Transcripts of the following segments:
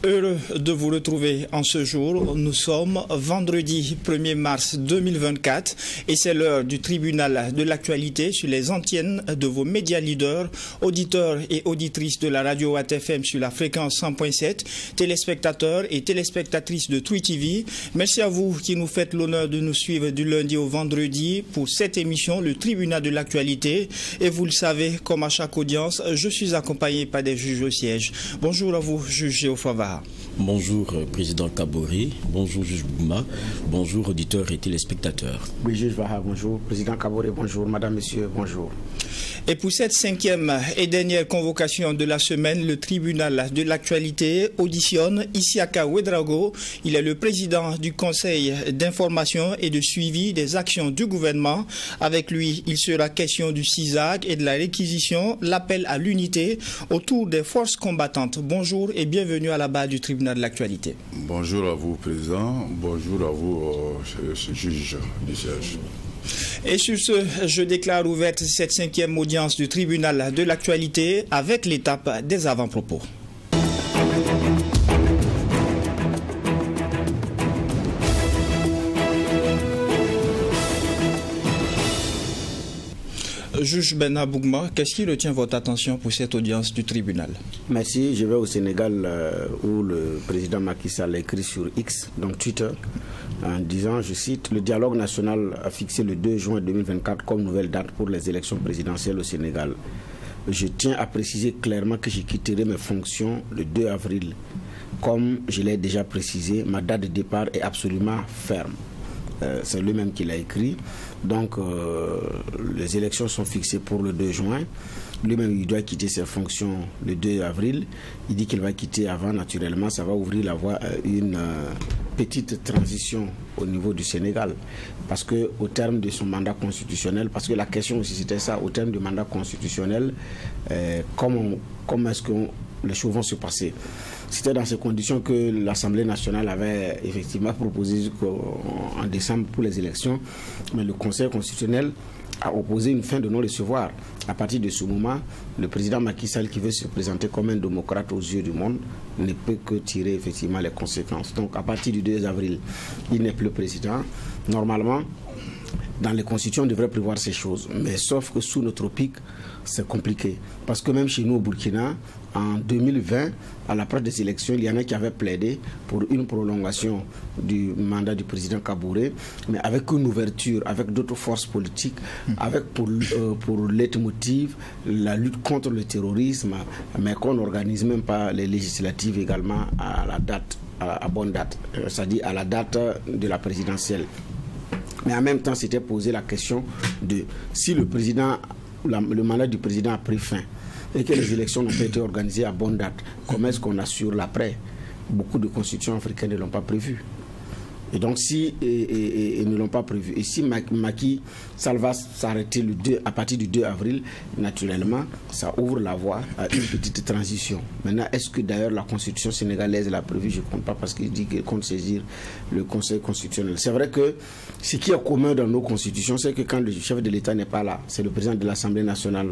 Heureux de vous retrouver en ce jour. Nous sommes vendredi 1er mars 2024 et c'est l'heure du tribunal de l'actualité sur les antennes de vos médias leaders, auditeurs et auditrices de la radio Watt FM sur la fréquence 100.7, téléspectateurs et téléspectatrices de Twi TV. Merci à vous qui nous faites l'honneur de nous suivre du lundi au vendredi pour cette émission, le tribunal de l'actualité. Et vous le savez, comme à chaque audience, je suis accompagné par des juges au siège. Bonjour à vous, juge Geoffroy Vahar. Bonjour, président Kaboré. Bonjour, juge Bouma. Bonjour, auditeurs et téléspectateurs. Oui, juge Vahar, bonjour. Président Kaboré, bonjour. Madame, monsieur, bonjour. Et pour cette cinquième et dernière convocation de la semaine, le tribunal de l'actualité auditionne Isiaka Ouedraogo. Il est le président du conseil d'information et de suivi des actions du gouvernement. Avec lui, il sera question du CISAC et de la réquisition, l'appel à l'unité autour des forces combattantes. Bonjour et bienvenue à la barre du tribunal de l'actualité. Bonjour à vous, président. Bonjour à vous, juge du siège. Et sur ce, je déclare ouverte cette cinquième audience du tribunal de l'actualité avec l'étape des avant-propos. Juge Benna Bougma, qu'est-ce qui retient votre attention pour cette audience du tribunal? Merci. Je vais au Sénégal où le président Macky Sall a écrit sur X, donc Twitter, en disant, je cite, « Le dialogue national a fixé le 2 juin 2024 comme nouvelle date pour les élections présidentielles au Sénégal. Je tiens à préciser clairement que je quitterai mes fonctions le 2 avril. Comme je l'ai déjà précisé, ma date de départ est absolument ferme. » C'est lui-même qui l'a écrit. Donc, les élections sont fixées pour le 2 juin. Lui-même, il doit quitter ses fonctions le 2 avril. Il dit qu'il va quitter avant, naturellement. Ça va ouvrir la voie à une petite transition au niveau du Sénégal. Parce qu'au terme de son mandat constitutionnel, parce que la question aussi c'était ça, au terme du mandat constitutionnel, comment est-ce que les choses vont se passer? C'était dans ces conditions que l'Assemblée nationale avait effectivement proposé en décembre pour les élections, mais le Conseil constitutionnel a opposé une fin de non-recevoir. À partir de ce moment, le président Macky Sall, qui veut se présenter comme un démocrate aux yeux du monde, ne peut que tirer effectivement les conséquences. Donc à partir du 2 avril, il n'est plus président. Normalement, dans les constitutions, on devrait prévoir ces choses. Mais sauf que sous nos tropiques, c'est compliqué. Parce que même chez nous au Burkina, en 2020, à l'approche des élections, il y en a qui avaient plaidé pour une prolongation du mandat du président Kaboré, mais avec une ouverture, avec d'autres forces politiques, avec pour leitmotiv la lutte contre le terrorisme, mais qu'on n'organise même pas les législatives également à la date, à bonne date, c'est-à-dire à la date de la présidentielle. Mais en même temps, c'était posé la question de si le mandat du président a pris fin et que les élections n'ont pas été organisées à bonne date, comment est-ce qu'on assure l'après? Beaucoup de constitutions africaines ne l'ont pas prévu. Et donc, si ils ne l'ont pas prévu, et si Macky Sall va s'arrêter à partir du 2 avril, naturellement, ça ouvre la voie à une petite transition. Maintenant, est-ce que d'ailleurs la constitution sénégalaise l'a prévu? Je ne compte pas parce qu'il dit qu'il compte saisir le Conseil constitutionnel. C'est vrai que ce qui est commun dans nos constitutions, c'est que quand le chef de l'État n'est pas là, c'est le président de l'Assemblée nationale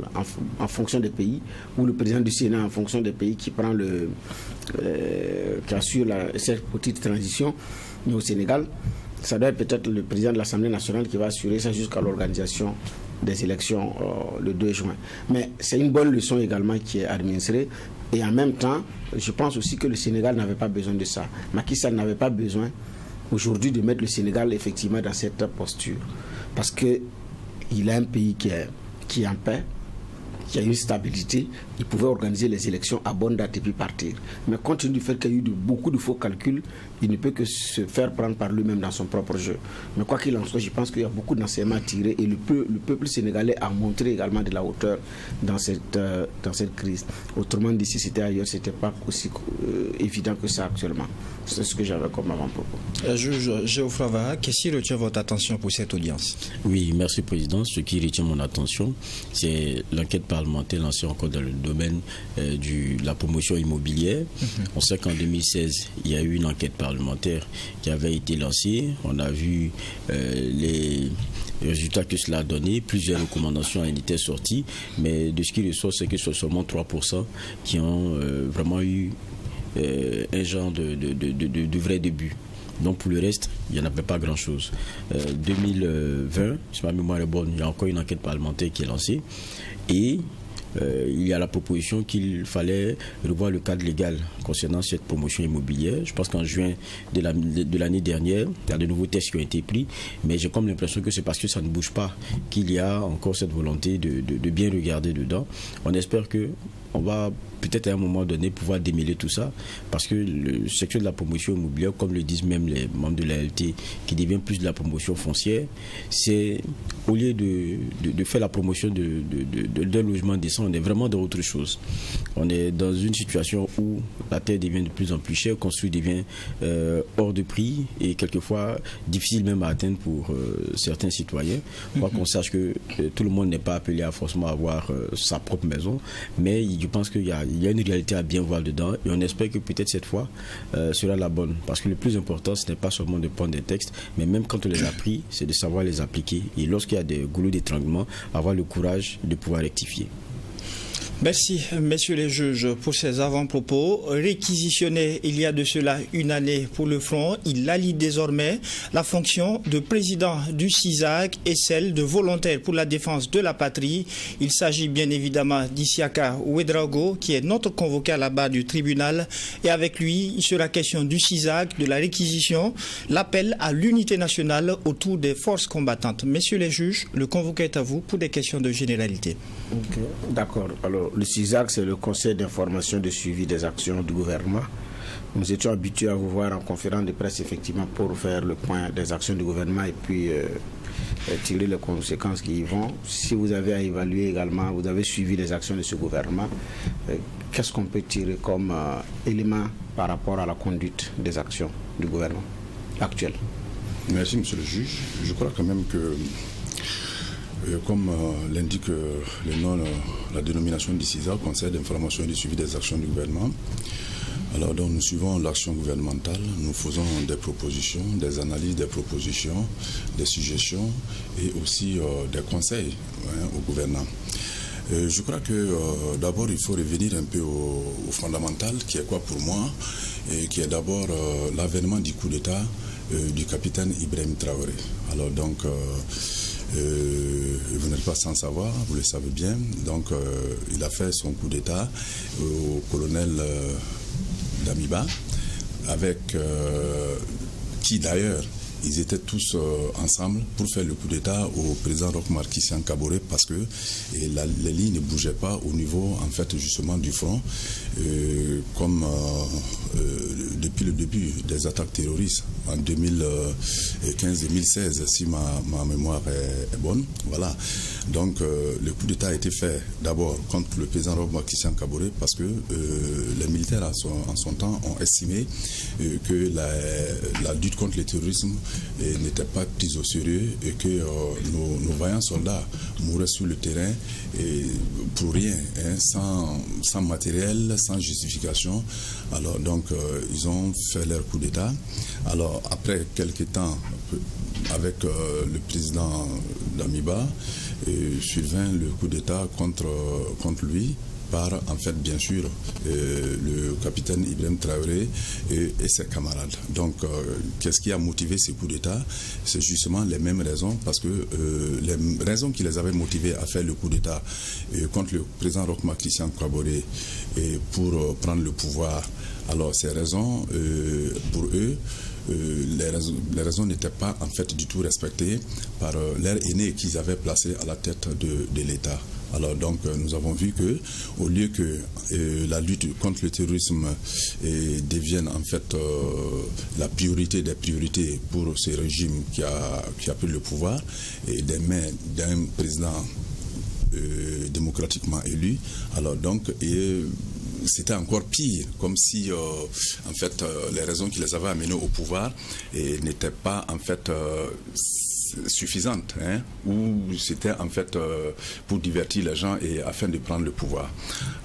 en fonction des pays, ou le président du Sénat en fonction des pays qui prend qui assure cette petite transition. Mais au Sénégal, ça doit être peut-être le président de l'Assemblée nationale qui va assurer ça jusqu'à l'organisation des élections le 2 juin. Mais c'est une bonne leçon également qui est administrée. Et en même temps, je pense aussi que le Sénégal n'avait pas besoin de ça. Macky Sall n'avait pas besoin aujourd'hui de mettre le Sénégal effectivement dans cette posture. Parce qu'il a un pays qui est en paix, qui a une stabilité, il pouvait organiser les élections à bonne date et puis partir. Mais compte tenu du fait qu'il y a eu beaucoup de faux calculs, il ne peut que se faire prendre par lui-même dans son propre jeu. Mais quoi qu'il en soit, je pense qu'il y a beaucoup d'enseignements à tirer et le peuple sénégalais a montré également de la hauteur dans cette crise. Autrement dit, si c'était ailleurs, ce n'était pas aussi évident que ça actuellement. C'est ce que j'avais comme avant-propos. Juge Geoffroy Vahar, qu'est-ce qui retient votre attention pour cette audience? Oui, merci président. Ce qui retient mon attention, c'est l'enquête parlementaire lancée encore dans le domaine de la promotion immobilière. On sait qu'en 2016, il y a eu une enquête parlementaire qui avait été lancée. On a vu les résultats que cela a donné. Plusieurs recommandations ont été sorties, mais de ce qui ressort, c'est que ce sont seulement 3% qui ont vraiment eu un genre de vrai début. Donc pour le reste, il n'y en avait pas grand-chose. 2020, si ma mémoire est bonne, il y a encore une enquête parlementaire qui est lancée. Et il y a la proposition qu'il fallait revoir le cadre légal concernant cette promotion immobilière. Je pense qu'en juin de l'année dernière, il y a de nouveaux tests qui ont été pris, mais j'ai comme l'impression que c'est parce que ça ne bouge pas qu'il y a encore cette volonté de bien regarder dedans. On espère que on va peut-être à un moment donné pouvoir démêler tout ça, parce que le secteur de la promotion immobilière, comme le disent même les membres de l'ALT, qui devient plus de la promotion foncière, c'est au lieu de faire la promotion d'un logement décent, on est vraiment dans autre chose. On est dans une situation où la terre devient de plus en plus chère, construire devient hors de prix et quelquefois difficile même à atteindre pour certains citoyens. Il faut qu'on sache que tout le monde n'est pas appelé à forcément avoir sa propre maison, mais je pense qu'il y a une réalité à bien voir dedans, et on espère que peut-être cette fois sera la bonne, parce que le plus important, ce n'est pas seulement de prendre des textes, mais même quand on les a pris, c'est de savoir les appliquer, et lorsqu'il y a des goulots d'étranglement, avoir le courage de pouvoir rectifier. Merci, messieurs les juges, pour ces avant-propos. Réquisitionné il y a de cela une année pour le Front, il allie désormais la fonction de président du CISAC et celle de volontaire pour la défense de la patrie. Il s'agit bien évidemment d'Isiaka Ouedraogo, qui est notre convoqué à la barre du tribunal. Et avec lui, il sera question du CISAC, de la réquisition, l'appel à l'unité nationale autour des forces combattantes. Messieurs les juges, le convoqué est à vous pour des questions de généralité. Okay. D'accord. Alors, le CISAC, c'est le Conseil d'information de suivi des actions du gouvernement. Nous étions habitués à vous voir en conférence de presse, effectivement, pour faire le point des actions du gouvernement et puis tirer les conséquences qui y vont. Si vous avez à évaluer également, vous avez suivi les actions de ce gouvernement, qu'est-ce qu'on peut tirer comme élément par rapport à la conduite des actions du gouvernement actuel? Merci, monsieur le juge. Je crois quand même que comme l'indique le nom, la dénomination du CISAC, Conseil d'information et de suivi des actions du gouvernement. Alors donc nous suivons l'action gouvernementale, nous faisons des propositions, des analyses, des propositions, des suggestions et aussi des conseils au gouvernement. Je crois que d'abord il faut revenir un peu au fondamental, qui est quoi pour moi, et qui est d'abord l'avènement du coup d'État du capitaine Ibrahim Traoré. Alors donc vous n'êtes pas sans savoir, vous le savez bien. Donc il a fait son coup d'État au colonel Damiba, avec qui d'ailleurs ils étaient tous ensemble pour faire le coup d'État au président Roch Marc Christian Kaboré, parce que les lignes ne bougeaient pas au niveau en fait justement du front, comme depuis le début des attaques terroristes en 2015-2016, si ma mémoire est bonne. Voilà. Donc le coup d'État a été fait d'abord contre le président Roch Marc Christian Kaboré, parce que les militaires en son temps ont estimé que la lutte contre le terrorisme n'était pas prise au sérieux, et que nos vaillants soldats mouraient sur le terrain et pour rien, hein, sans matériel, sans justification. Alors donc ils ont fait leur coup d'État. Alors après quelques temps, avec le président Damiba, survint le coup d'État contre lui, par en fait bien sûr le capitaine Ibrahim Traoré et ses camarades. Donc qu'est-ce qui a motivé ces coups d'État? C'est justement les mêmes raisons, parce que les raisons qui les avaient motivés à faire le coup d'État contre le président Roch Marc Christian Kaboré pour prendre le pouvoir, alors ces raisons pour eux, les raisons n'étaient pas en fait du tout respectées par leurs aînés qu'ils avaient placés à la tête de l'État. Alors donc nous avons vu que au lieu que la lutte contre le terrorisme devienne en fait la priorité des priorités pour ce régime qui a pris le pouvoir et des mains d'un président démocratiquement élu, alors donc c'était encore pire, comme si en fait les raisons qui les avaient amenés au pouvoir n'étaient pas en fait suffisante, hein, où c'était en fait pour divertir les gens et afin de prendre le pouvoir.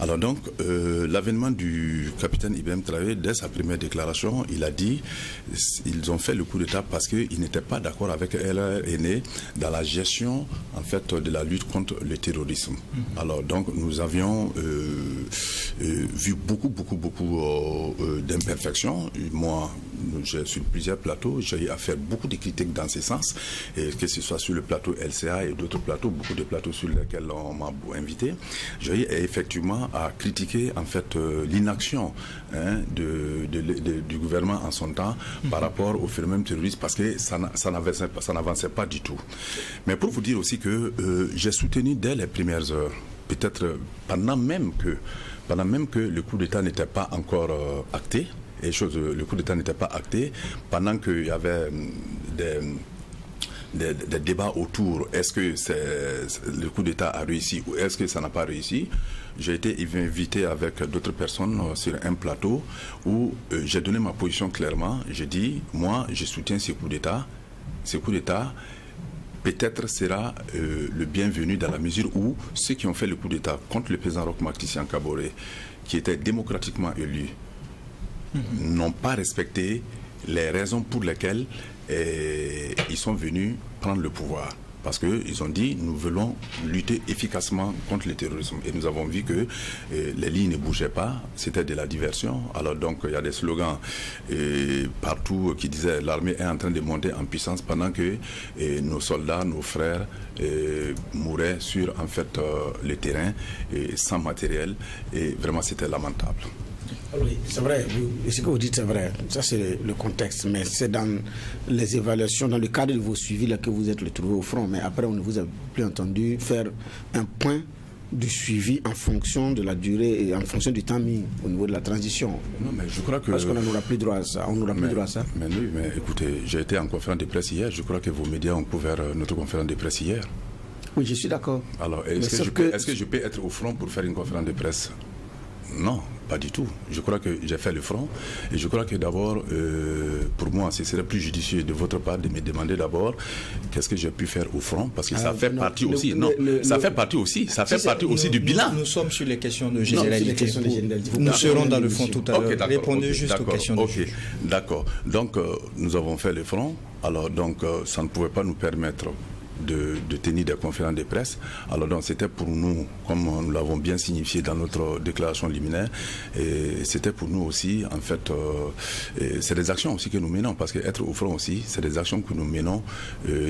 Alors donc, l'avènement du capitaine Ibrahim Traoré, dès sa première déclaration, il a dit ils ont fait le coup d'État parce qu'ils n'étaient pas d'accord avec leur aîné dans la gestion en fait de la lutte contre le terrorisme. Alors donc, nous avions vu beaucoup d'imperfections. Moi, j'ai sur plusieurs plateaux, j'ai eu à faire beaucoup de critiques dans ce sens, et que ce soit sur le plateau LCA et d'autres plateaux, beaucoup de plateaux sur lesquels on m'a invité. J'ai eu effectivement à critiquer en fait l'inaction du gouvernement en son temps par rapport au phénomène terroriste, parce que ça n'avançait pas du tout. Mais pour vous dire aussi que j'ai soutenu dès les premières heures, peut-être pendant même que le coup d'État n'était pas encore acté, le coup d'État n'était pas acté, pendant qu'il y avait des débats autour, est-ce que le coup d'État a réussi ou est-ce que ça n'a pas réussi. J'ai été invité avec d'autres personnes sur un plateau où j'ai donné ma position clairement. J'ai dit, moi, je soutiens ce coup d'État. Ce coup d'État peut-être sera le bienvenu dans la mesure où ceux qui ont fait le coup d'État contre le président Roch Marc Christian Kaboré, qui était démocratiquement élu, n'ont pas respecté les raisons pour lesquelles ils sont venus prendre le pouvoir. Parce qu'ils ont dit, nous voulons lutter efficacement contre le terrorisme. Et nous avons vu que les lignes ne bougeaient pas, c'était de la diversion. Alors donc, il y a des slogans partout qui disaient, l'armée est en train de monter en puissance pendant que nos soldats, nos frères mouraient sur en fait le terrain sans matériel. Et vraiment, c'était lamentable. Oui, c'est vrai, ce que vous dites c'est vrai, ça c'est le contexte, mais c'est dans les évaluations, dans le cadre de vos suivis là que vous êtes retrouvés au front, mais après on ne vous a plus entendu faire un point de suivi en fonction de la durée et en fonction du temps mis au niveau de la transition. Non, mais je crois que... Parce qu'on n'aura plus droit à ça, on n'aura plus droit à ça. Mais oui, mais écoutez, j'ai été en conférence de presse hier, je crois que vos médias ont couvert notre conférence de presse hier. Oui, je suis d'accord. Alors, est-ce que je peux être au front pour faire une conférence de presse? Non, pas du tout. Je crois que j'ai fait le front et je crois que d'abord, pour moi, ce serait plus judicieux de votre part de me demander d'abord qu'est-ce que j'ai pu faire au front, parce que ça fait partie aussi. Ça fait partie aussi du bilan. Nous sommes sur les questions de généralité. Nous serons dans le front tout à l'heure. Répondez juste aux questions de juge. D'accord. Donc, nous avons fait le front. Alors, donc, ça ne pouvait pas nous permettre de tenir des conférences de presse. Alors donc c'était pour nous, comme nous l'avons bien signifié dans notre déclaration liminaire, et c'était pour nous aussi, en fait, c'est des actions aussi que nous menons, parce qu'être au front aussi, c'est des actions que nous menons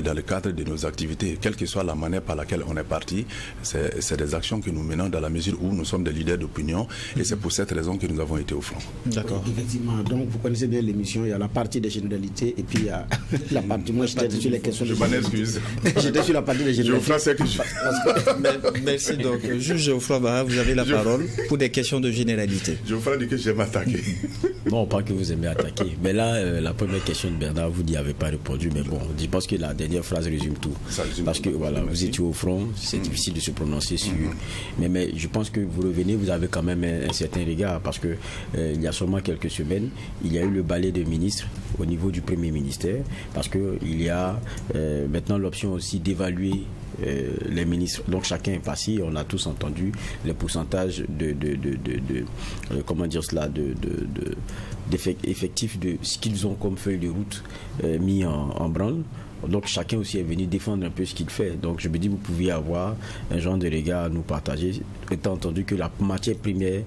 dans le cadre de nos activités, quelle que soit la manière par laquelle on est parti, c'est des actions que nous menons dans la mesure où nous sommes des leaders d'opinion, et c'est pour cette raison que nous avons été au front. D'accord. Effectivement, donc vous connaissez bien l'émission, il y a la partie des généralités, et puis il y a la partie, moi j'étais sur les questions de... Je m'en excuse. J'étais sur la partie des généralités. Merci donc. Juge Geoffroy Bara, vous avez la parole pour des questions de généralité. Geoffroy dit que j'aime attaquer. Non, pas que vous aimez attaquer. Mais là, la première question de Bernard, vous n'y avez pas répondu. Mais bon, je pense que la dernière phrase résume tout. Parce que voilà, vous étiez au front, c'est difficile de se prononcer sur. Mais je pense que vous revenez, vous avez quand même un certain regard. Parce que il y a seulement quelques semaines, il y a eu le balai de ministres au niveau du Premier ministère. Parce qu'il y a maintenant l'option aussi d'évaluer les ministres. Donc chacun est passé, on a tous entendu les pourcentages comment dire cela, d'effectifs de ce qu'ils ont comme feuille de route mis en branle. Donc chacun aussi est venu défendre un peu ce qu'il fait. Donc je me dis, vous pouviez avoir un genre de regard à nous partager, étant entendu que la matière première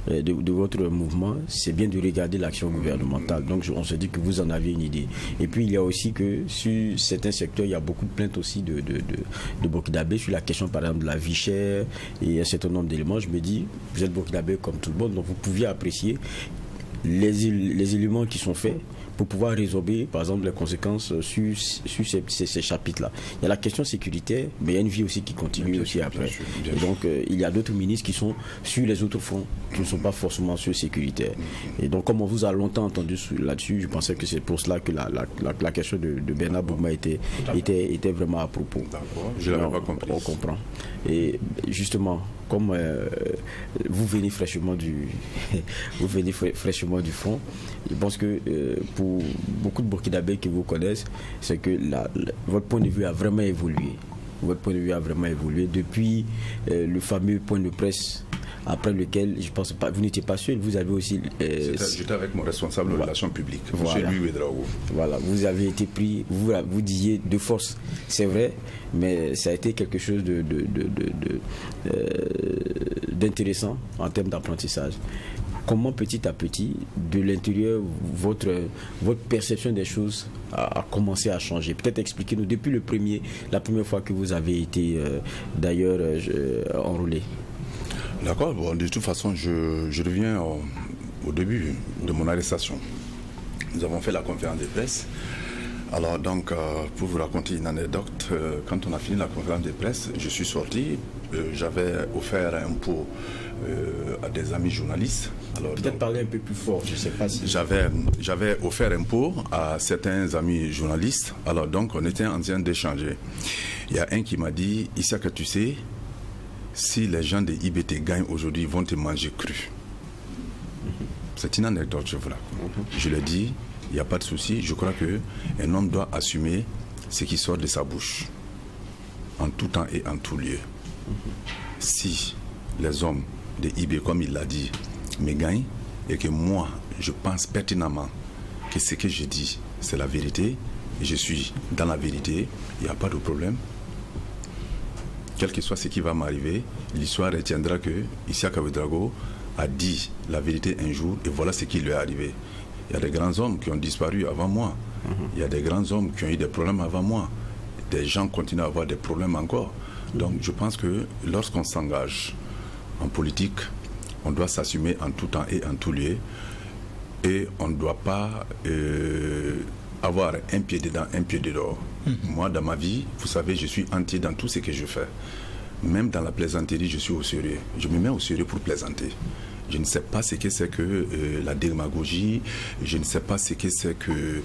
de votre mouvement, c'est bien de regarder l'action gouvernementale. Donc on se dit que vous en avez une idée. Et puis il y a aussi que sur certains secteurs, il y a beaucoup de plaintes aussi de Burkinabé sur la question par exemple de la vie chère et un certain nombre d'éléments. Je me dis, vous êtes Burkinabé comme tout le monde, donc vous pouviez apprécier les éléments qui sont faits pour pouvoir résorber, par exemple, les conséquences sur ces chapitres-là. Il y a la question sécuritaire, mais il y a une vie aussi qui continue aussi après. Bien sûr. Donc, il y a d'autres ministres qui sont sur les autres fronts, qui ne sont pas forcément sur sécuritaire. Et donc, comme on vous a longtemps entendu là-dessus, je pensais que c'est pour cela que la question de Bernard Bougma était vraiment à propos. D'accord, je l'avais pas compris. On comprend. Et justement, comme vous venez fraîchement du front, je pense que pour beaucoup de Burkinabés qui vous connaissent, c'est que votre point de vue a vraiment évolué. Votre point de vue a vraiment évolué depuis le fameux point de presse après lequel, je pense pas, vous n'étiez pas seul, vous avez aussi... J'étais avec mon responsable de relations publiques, voilà. M. Louis Ouedraogo. Voilà, vous avez été pris, vous disiez de force, c'est vrai, mais ça a été quelque chose d'intéressant en termes d'apprentissage. Comment petit à petit, de l'intérieur, votre perception des choses a commencé à changer? Peut-être expliquez-nous depuis la première fois que vous avez été d'ailleurs enrôlé. D'accord, bon, de toute façon, je reviens au début de mon arrestation. Nous avons fait la conférence de presse. Alors donc, pour vous raconter une anecdote, quand on a fini la conférence de presse, je suis sorti, j'avais offert un pot à des amis journalistes. Peut-être parler un peu plus fort, je ne sais pas si... J'avais offert un pot à certains amis journalistes, alors donc on était en train d'échanger. Il y a un qui m'a dit, Issaka, tu sais, si les gens de IBT gagnent aujourd'hui, ils vont te manger cru. C'est une anecdote, je vous la raconte. Je l'ai dit, il n'y a pas de souci. Je crois qu'un homme doit assumer ce qui sort de sa bouche, en tout temps et en tout lieu. Si les hommes de IB, comme il l'a dit, me gagnent, et que moi, je pense pertinemment que ce que je dis, c'est la vérité, et je suis dans la vérité, il n'y a pas de problème. Quel que soit ce qui va m'arriver, l'histoire retiendra que Issaka Ouedraogo a dit la vérité un jour et voilà ce qui lui est arrivé. Il y a des grands hommes qui ont disparu avant moi. Il y a des grands hommes qui ont eu des problèmes avant moi. Des gens continuent à avoir des problèmes encore. Donc je pense que lorsqu'on s'engage en politique, on doit s'assumer en tout temps et en tout lieu. Et on ne doit pas avoir un pied dedans, un pied dehors. Moi, dans ma vie, vous savez, je suis entier dans tout ce que je fais. Même dans la plaisanterie, je suis au sérieux. Je me mets au sérieux pour plaisanter. Je ne sais pas ce que c'est que la démagogie. Je ne sais pas ce que c'est que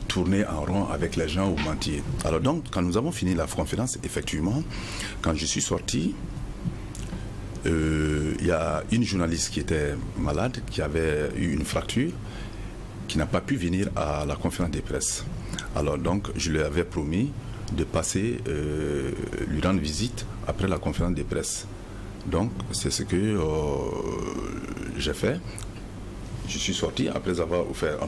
tourner en rond avec les gens ou mentir. Alors donc, quand nous avons fini la conférence, effectivement, quand je suis sorti, il y a une journaliste qui était malade, qui avait eu une fracture, qui n'a pas pu venir à la conférence de presse. Alors donc, je lui avais promis de passer, lui rendre visite après la conférence de presse. Donc, c'est ce que j'ai fait. Je suis sorti après avoir offert.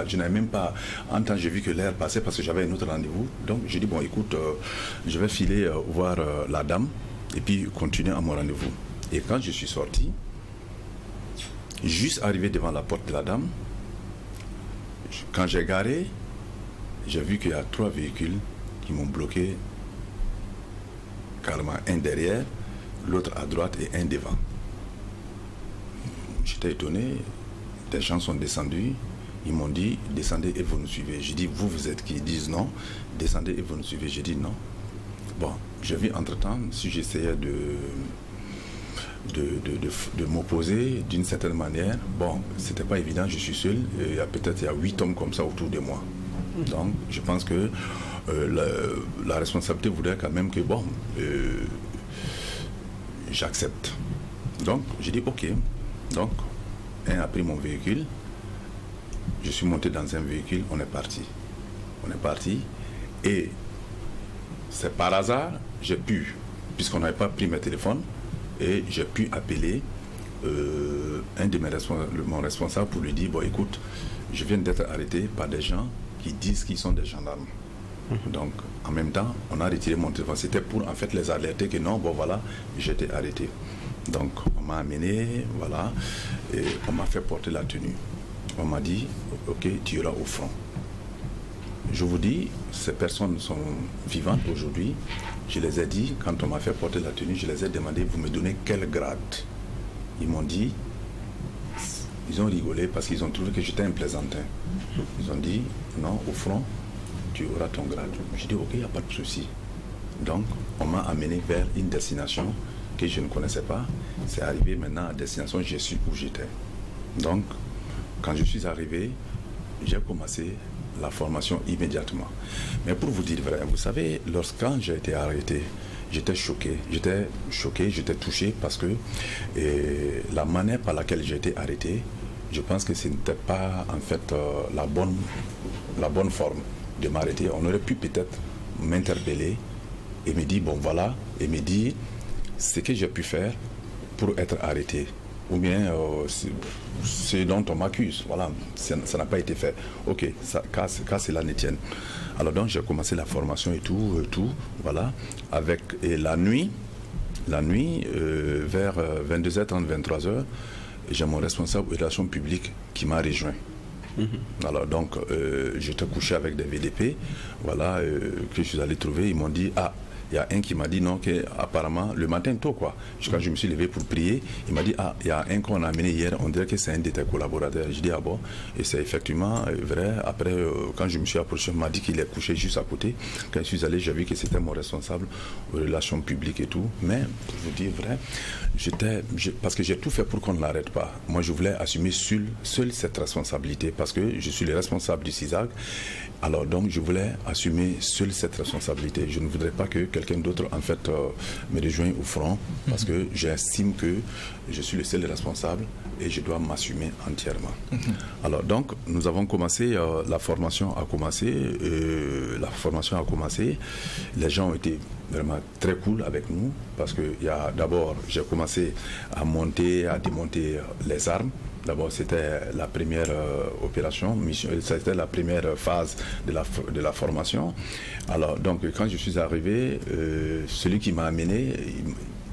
Je n'avais même pas entendu, j'ai vu que l'heure passait parce que j'avais un autre rendez-vous. Donc, j'ai dit, bon, écoute, je vais filer voir la dame et puis continuer à mon rendez-vous. Et quand je suis sorti, juste arrivé devant la porte de la dame, quand j'ai garé, j'ai vu qu'il y a 3 véhicules qui m'ont bloqué, carrément un derrière, l'autre à droite et un devant. J'étais étonné, des gens sont descendus, ils m'ont dit, descendez et vous nous suivez. J'ai dit, vous êtes qui? Ils disent non, descendez et vous nous suivez. J'ai dit non. Bon, j'ai vu entre-temps, si j'essayais de m'opposer d'une certaine manière, bon, c'était pas évident, je suis seul, il y a 8 hommes comme ça autour de moi. Donc, je pense que la responsabilité voudrait quand même que, bon, j'accepte. Donc, j'ai dit, ok. Donc, un a pris mon véhicule, je suis monté dans un véhicule, on est parti. On est parti, et c'est par hasard, j'ai pu, puisqu'on n'avait pas pris mes téléphones, et j'ai pu appeler un de mon responsable pour lui dire, bon écoute, je viens d'être arrêté par des gens qui disent qu'ils sont des gendarmes. Donc en même temps, on a retiré mon téléphone. C'était pour en fait les alerter que non, bon voilà, j'étais arrêté. Donc on m'a amené, voilà, et on m'a fait porter la tenue. On m'a dit, ok, tu iras au front. Je vous dis, ces personnes sont vivantes aujourd'hui. Je les ai dit, quand on m'a fait porter la tenue, je les ai demandé, vous me donnez quel grade? Ils m'ont dit, ils ont rigolé parce qu'ils ont trouvé que j'étais un plaisantin. Ils ont dit, non, au front, tu auras ton grade. J'ai dit, ok, il n'y a pas de souci. Donc, on m'a amené vers une destination que je ne connaissais pas. C'est arrivé maintenant à destination, je suis où j'étais. Donc, quand je suis arrivé, j'ai commencé la formation immédiatement. Mais pour vous dire vrai, vous savez, quand j'ai été arrêté, j'étais choqué, j'étais touché parce que la manière par laquelle j'ai été arrêté, je pense que ce n'était pas en fait la bonne forme de m'arrêter. On aurait pu peut-être m'interpeller et me dire, bon voilà, et me dire ce que j'ai pu faire pour être arrêté. Ou bien ce dont on m'accuse. Voilà, ça n'a pas été fait. Ok, qu'à cela ne tienne. Alors donc j'ai commencé la formation et tout, voilà. Et la nuit, vers 22h30, 23h, j'ai mon responsable de relations publiques qui m'a rejoint. Alors donc j'étais couché avec des VDP, voilà, que je suis allé trouver. Ils m'ont dit, ah, il y a un qui m'a dit non, apparemment le matin tôt quoi. Quand je me suis levé pour prier, il m'a dit, ah, il y a un qu'on a amené hier, on dirait que c'est un de tes collaborateurs. Je dis, ah bon, et c'est effectivement vrai. Après, quand je me suis approché, il m'a dit qu'il est couché juste à côté. Quand je suis allé, j'ai vu que c'était mon responsable aux relations publiques et tout. Mais pour vous dire vrai, parce que j'ai tout fait pour qu'on ne l'arrête pas. Moi, je voulais assumer seul cette responsabilité parce que je suis le responsable du CISAG. Alors donc, je voulais assumer seul cette responsabilité. Je ne voudrais pas que quelqu'un d'autre, en fait, me rejoigne au front parce que j'estime que je suis le seul responsable et je dois m'assumer entièrement. Alors donc, nous avons commencé, la formation a commencé. Les gens ont été vraiment très cool avec nous parce que d'abord, j'ai commencé à monter, à démonter les armes. D'abord, c'était la première opération, c'était la première phase de la formation. Alors, donc, quand je suis arrivé, celui qui m'a amené,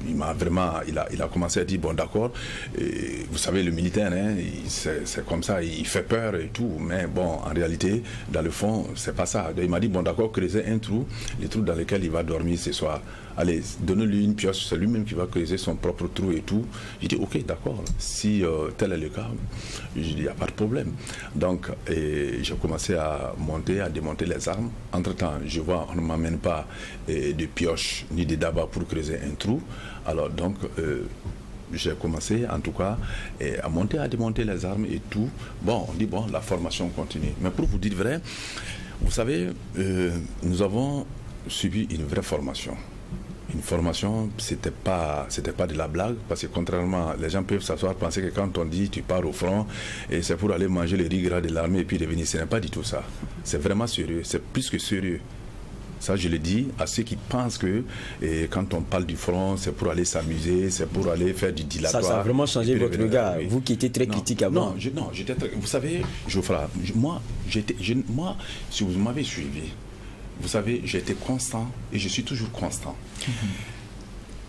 il a commencé à dire, bon d'accord, vous savez le militaire, hein, c'est comme ça, il fait peur et tout, mais bon, en réalité, dans le fond, c'est pas ça. Il m'a dit, bon d'accord, creusez un trou, les trous dans lesquels il va dormir ce soir. Allez, donnez-lui une pioche, c'est lui-même qui va creuser son propre trou et tout. J'ai dit, ok, d'accord, si tel est le cas, j'ai dit, il n'y a pas de problème. Donc, j'ai commencé à monter, à démonter les armes. Entre-temps, je vois, on ne m'amène pas de pioche ni de daba pour creuser un trou. Alors, donc, j'ai commencé, en tout cas, à monter, à démonter les armes et tout. Bon, on dit, bon, la formation continue. Mais pour vous dire vrai, vous savez, nous avons subi une vraie formation. Une formation, c'était pas de la blague, parce que contrairement, les gens peuvent s'asseoir, penser que quand on dit tu pars au front, et c'est pour aller manger les riz gras de l'armée et puis revenir, ce n'est pas du tout ça. C'est vraiment sérieux, c'est plus que sérieux. Ça, je le dis à ceux qui pensent que quand on parle du front, c'est pour aller s'amuser, c'est pour aller faire du dilatoire. Ça a vraiment changé votre regard, vous qui étiez très critique avant. Non, j'étais très... Vous savez, Geoffroy, moi, si vous m'avez suivi, vous savez, j'ai été constant et je suis toujours constant.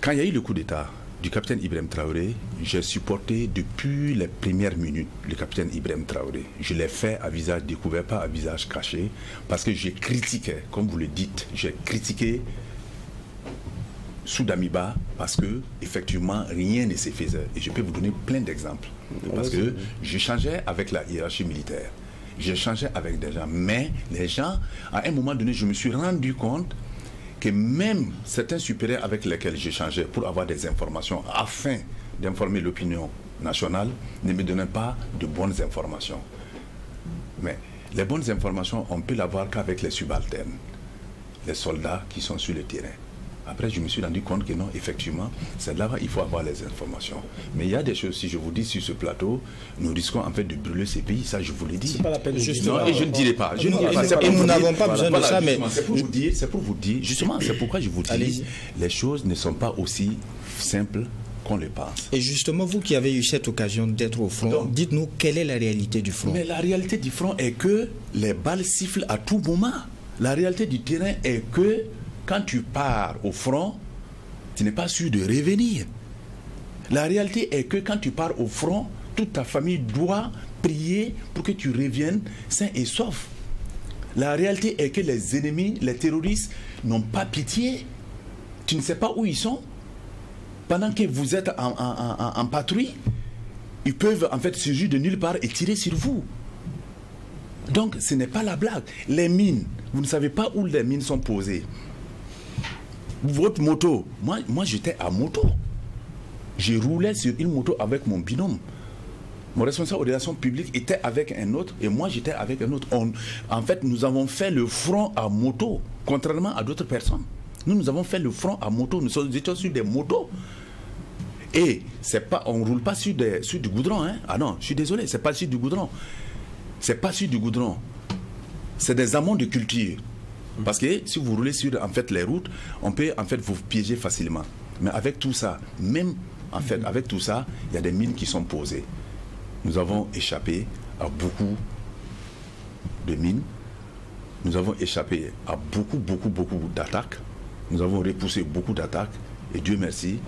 Quand il y a eu le coup d'État du capitaine Ibrahim Traoré, j'ai supporté depuis les premières minutes le capitaine Ibrahim Traoré. Je l'ai fait à visage découvert, pas à visage caché, parce que j'ai critiqué, comme vous le dites, j'ai critiqué Soudamiba parce que effectivement rien ne se faisait. Et je peux vous donner plein d'exemples. Parce que j'échangeais avec la hiérarchie militaire. J'échangeais avec des gens, mais les gens, à un moment donné, je me suis rendu compte que même certains supérieurs avec lesquels j'échangeais pour avoir des informations afin d'informer l'opinion nationale ne me donnaient pas de bonnes informations. Mais les bonnes informations, on peut l'avoir qu'avec les subalternes, les soldats qui sont sur le terrain. Après, je me suis rendu compte que non, effectivement, c'est là-bas il faut avoir les informations. Mais il y a des choses, si je vous dis sur ce plateau, nous risquons en fait de brûler ces pays, ça je vous l'ai dit. C'est pas la peine de dire. Non, et je ne dirai pas. Et nous n'avons pas besoin de ça, mais... C'est pour vous dire, justement, c'est pourquoi je vous dis, les choses ne sont pas aussi simples qu'on le pense. Et justement, vous qui avez eu cette occasion d'être au front, dites-nous quelle est la réalité du front. Mais la réalité du front est que les balles sifflent à tout moment. La réalité du terrain est que quand tu pars au front, tu n'es pas sûr de revenir. La réalité est que quand tu pars au front, toute ta famille doit prier pour que tu reviennes sain et sauf. La réalité est que les ennemis, les terroristes, n'ont pas pitié. Tu ne sais pas où ils sont. Pendant que vous êtes en patrouille, ils peuvent en fait surgir de nulle part et tirer sur vous. Donc ce n'est pas la blague. Les mines, vous ne savez pas où les mines sont posées. Votre moto, moi j'étais à moto. Je roulais sur une moto avec mon binôme. Mon responsable aux relations publiques était avec un autre et moi j'étais avec un autre. En fait, nous avons fait le front à moto, contrairement à d'autres personnes. Nous avons fait le front à moto, nous étions sur des motos. Et on ne roule pas sur du goudron. Hein. Ah non, je suis désolé, c'est pas sur du goudron. C'est pas sur du goudron. C'est des amont de culture. Parce que si vous roulez sur en fait, les routes, on peut en fait vous piéger facilement. Mais avec tout ça, même en fait, avec tout ça, il y a des mines qui sont posées. Nous avons échappé à beaucoup de mines. Nous avons échappé à beaucoup d'attaques. Nous avons repoussé beaucoup d'attaques. Et Dieu merci,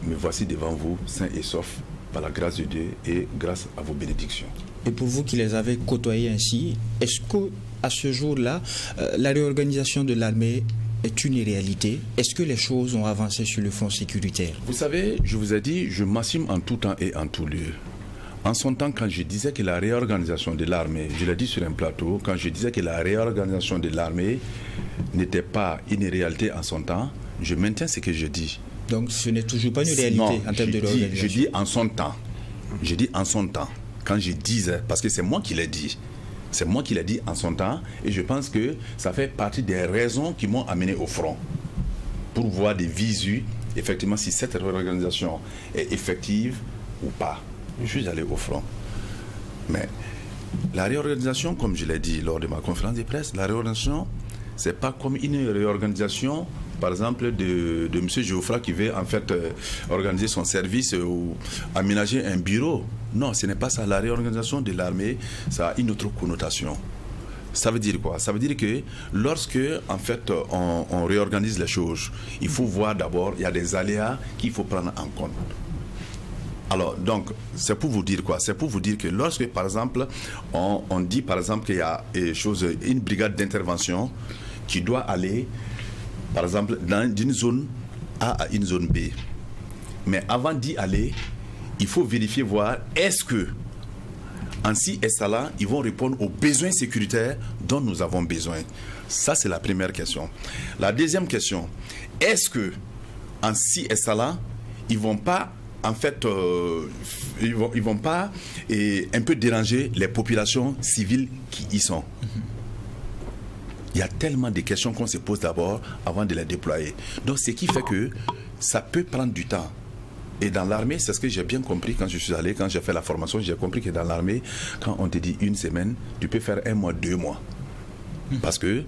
me voici devant vous, sain et sauf, par la grâce de Dieu et grâce à vos bénédictions. Et pour vous qui les avez côtoyés ainsi, est-ce qu'à ce jour-là, la réorganisation de l'armée est une réalité? Est-ce que les choses ont avancé sur le front sécuritaire? Vous savez, je vous ai dit, je m'assume en tout temps et en tout lieu. En son temps, quand je disais que la réorganisation de l'armée, je l'ai dit sur un plateau, quand je disais que la réorganisation de l'armée n'était pas une réalité en son temps, je maintiens ce que je dis. Donc ce n'est toujours pas une réalité en termes de réorganisation? Je dis en son temps. Je dis en son temps. Quand je disais, parce que c'est moi qui l'ai dit. C'est moi qui l'ai dit en son temps et je pense que ça fait partie des raisons qui m'ont amené au front. Pour voir des visus, effectivement, si cette réorganisation est effective ou pas. Je suis allé au front. Mais la réorganisation, comme je l'ai dit lors de ma conférence de presse, la réorganisation, ce n'est pas comme une réorganisation, par exemple, de M. Geoffroy qui veut en fait organiser son service ou aménager un bureau. Non, ce n'est pas ça. La réorganisation de l'armée, ça a une autre connotation. Ça veut dire quoi? Ça veut dire que lorsque en fait on réorganise les choses, il faut voir d'abord, il y a des aléas qu'il faut prendre en compte. Alors, donc, c'est pour vous dire quoi? C'est pour vous dire que lorsque, par exemple, on dit, par exemple, qu'il y a une brigade d'intervention qui doit aller, par exemple, d'une zone A à une zone B. Mais avant d'y aller, il faut vérifier, voir, est-ce que, en si et ça là, ils vont répondre aux besoins sécuritaires dont nous avons besoin. Ça, c'est la première question. La deuxième question, est-ce que, en si et ça là, ils vont pas en fait, ils vont pas un peu déranger les populations civiles qui y sont. Il y a tellement de questions qu'on se pose d'abord avant de les déployer. Donc, ce qui fait que ça peut prendre du temps. Et dans l'armée, c'est ce que j'ai bien compris quand je suis allé, quand j'ai fait la formation, j'ai compris que dans l'armée, quand on te dit une semaine, tu peux faire 1 mois, 2 mois. Parce que,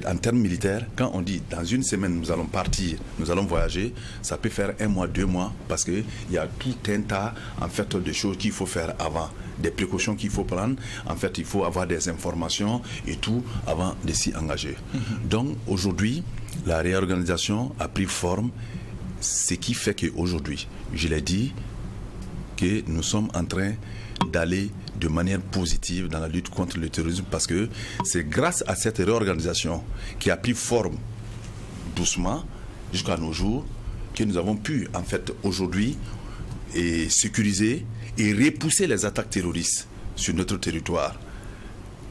en termes militaires, quand on dit dans une semaine nous allons partir, nous allons voyager, ça peut faire 1 mois, 2 mois, parce qu'il y a tout un tas en fait, de choses qu'il faut faire avant, des précautions qu'il faut prendre. En fait, il faut avoir des informations et tout avant de s'y engager. Donc aujourd'hui, la réorganisation a pris forme, ce qui fait qu'aujourd'hui, je l'ai dit, que nous sommes en train d'aller de manière positive dans la lutte contre le terrorisme parce que c'est grâce à cette réorganisation qui a pris forme doucement jusqu'à nos jours que nous avons pu en fait aujourd'hui sécuriser et repousser les attaques terroristes sur notre territoire.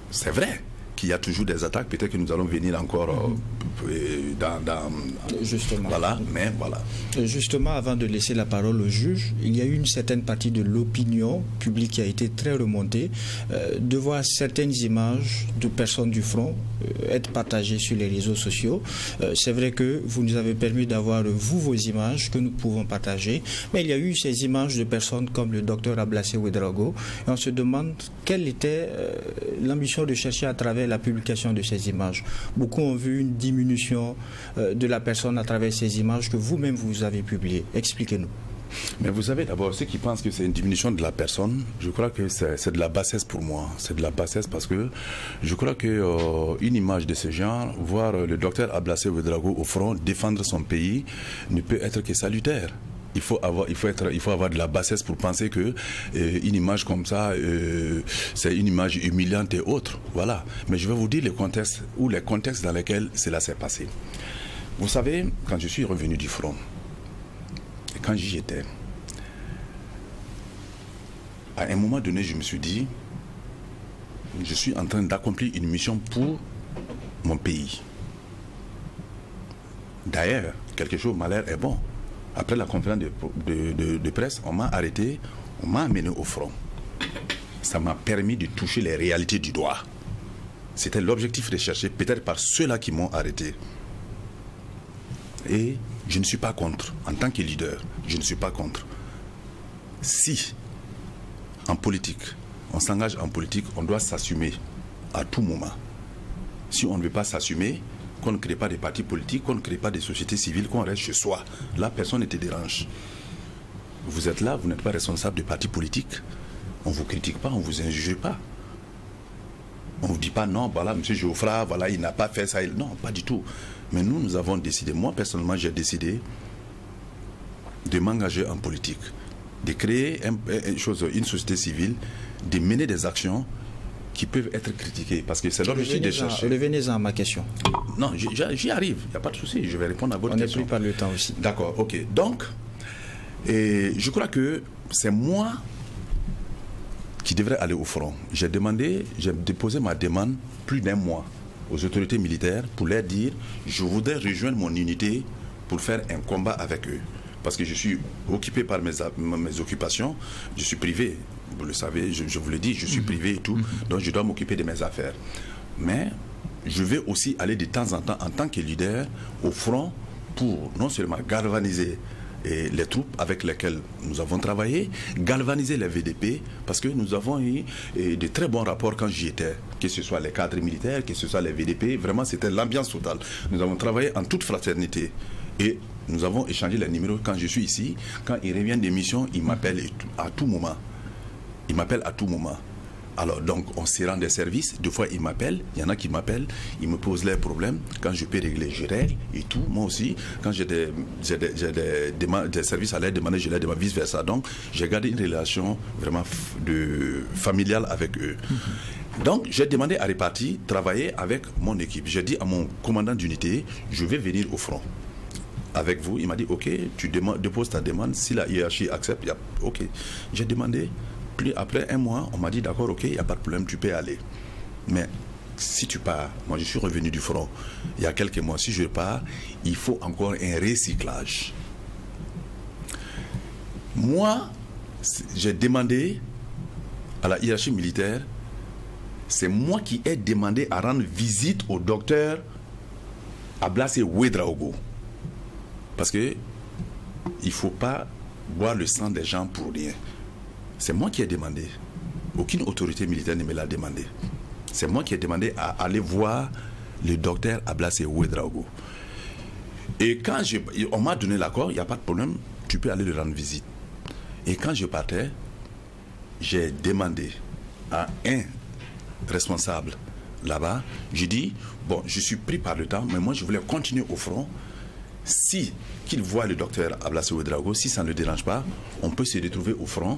C'est vrai qu'il y a toujours des attaques, peut-être que nous allons venir encore justement. Voilà, mais voilà. Justement, avant de laisser la parole au juge, il y a eu une certaine partie de l'opinion publique qui a été très remontée de voir certaines images de personnes du front être partagées sur les réseaux sociaux. C'est vrai que vous nous avez permis d'avoir, vous, vos images que nous pouvons partager, mais il y a eu ces images de personnes comme le docteur Ablassé Ouedraogo, et on se demande quelle était l'ambition de chercher à travers la publication de ces images. Beaucoup ont vu une diminution de la personne à travers ces images que vous-même vous avez publiées. Expliquez-nous. Mais vous savez d'abord, ceux qui pensent que c'est une diminution de la personne, je crois que c'est de la bassesse pour moi. C'est de la bassesse parce que je crois qu'une image de ce genre, voir le docteur Ablassé Ouedraogo au front défendre son pays, ne peut être que salutaire. Il faut avoir de la bassesse pour penser que une image comme ça, c'est une image humiliante et autre. Voilà. Mais je vais vous dire les contextes dans lesquels cela s'est passé. Vous savez, quand je suis revenu du front, et quand j'y étais, à un moment donné, je me suis dit, je suis en train d'accomplir une mission pour mon pays. D'ailleurs, quelque chose m'a l'air est bon. Après la conférence de presse, on m'a arrêté, on m'a amené au front. Ça m'a permis de toucher les réalités du doigt. C'était l'objectif recherché, peut-être par ceux-là qui m'ont arrêté. Et je ne suis pas contre. En tant que leader, je ne suis pas contre. Si, en politique, on s'engage en politique, on doit s'assumer à tout moment. Si on ne veut pas s'assumer, qu'on ne crée pas des partis politiques, qu'on ne crée pas des sociétés civiles, qu'on reste chez soi. Là, personne ne te dérange. Vous êtes là, vous n'êtes pas responsable des partis politiques. On ne vous critique pas, on ne vous injuge pas. On ne vous dit pas non, voilà, M. Geoffra, voilà, il n'a pas fait ça. Non, pas du tout. Mais nous avons décidé, moi personnellement, j'ai décidé de m'engager en politique, de créer une société civile, de mener des actions qui peuvent être critiquées. Parce que c'est l'objectif de chercher. Revenez-en à ma question. Non, j'y arrive, il n'y a pas de souci, je vais répondre à votre question. On n'est plus par le temps aussi. D'accord, ok. Donc, je crois que c'est moi qui devrais aller au front. J'ai déposé ma demande plus d'1 mois aux autorités militaires pour leur dire je voudrais rejoindre mon unité pour faire un combat avec eux. Parce que je suis occupé par mes occupations, je suis privé, vous le savez, je vous le dis, je suis privé et tout, donc je dois m'occuper de mes affaires. Mais je vais aussi aller de temps en temps en tant que leader au front pour non seulement galvaniser les troupes avec lesquelles nous avons travaillé, galvaniser les VDP, parce que nous avons eu de très bons rapports quand j'y étais, que ce soit les cadres militaires, que ce soit les VDP, vraiment c'était l'ambiance totale. Nous avons travaillé en toute fraternité et nous avons échangé les numéros quand je suis ici. Quand ils reviennent des missions, ils m'appellent à tout moment. Ils m'appellent à tout moment. Alors donc on se rend des services, 2 fois ils m'appellent, il y en a qui m'appellent, ils me posent leurs problèmes, quand je peux régler, je règle et tout, moi aussi, quand j'ai des services à leur demander, je leur demande vice versa. Donc j'ai gardé une relation vraiment familiale avec eux. Donc j'ai demandé à répartir, travailler avec mon équipe. J'ai dit à mon commandant d'unité, je vais venir au front avec vous. Il m'a dit ok, tu déposes ta demande, si la hiérarchie accepte, ok. J'ai demandé. Après 1 mois, on m'a dit d'accord, ok, il n'y a pas de problème, tu peux aller. Mais si tu pars, moi je suis revenu du front il y a quelques mois, si je pars, il faut encore un recyclage. Moi, j'ai demandé à la hiérarchie militaire, c'est moi qui ai demandé à rendre visite au docteur Ablasse Ouedraogo. Parce que il ne faut pas boire le sang des gens pour rien. C'est moi qui ai demandé. Aucune autorité militaire ne me l'a demandé. C'est moi qui ai demandé à aller voir le docteur Ablasse Ouedraogo. Et quand on m'a donné l'accord, il n'y a pas de problème, tu peux aller le rendre visite. Et quand je partais, j'ai demandé à un responsable là-bas, j'ai dit, bon, je suis pris par le temps, mais moi je voulais continuer au front. Si qu'il voit le docteur Ablasse Ouedraogo, si ça ne le dérange pas, on peut se retrouver au front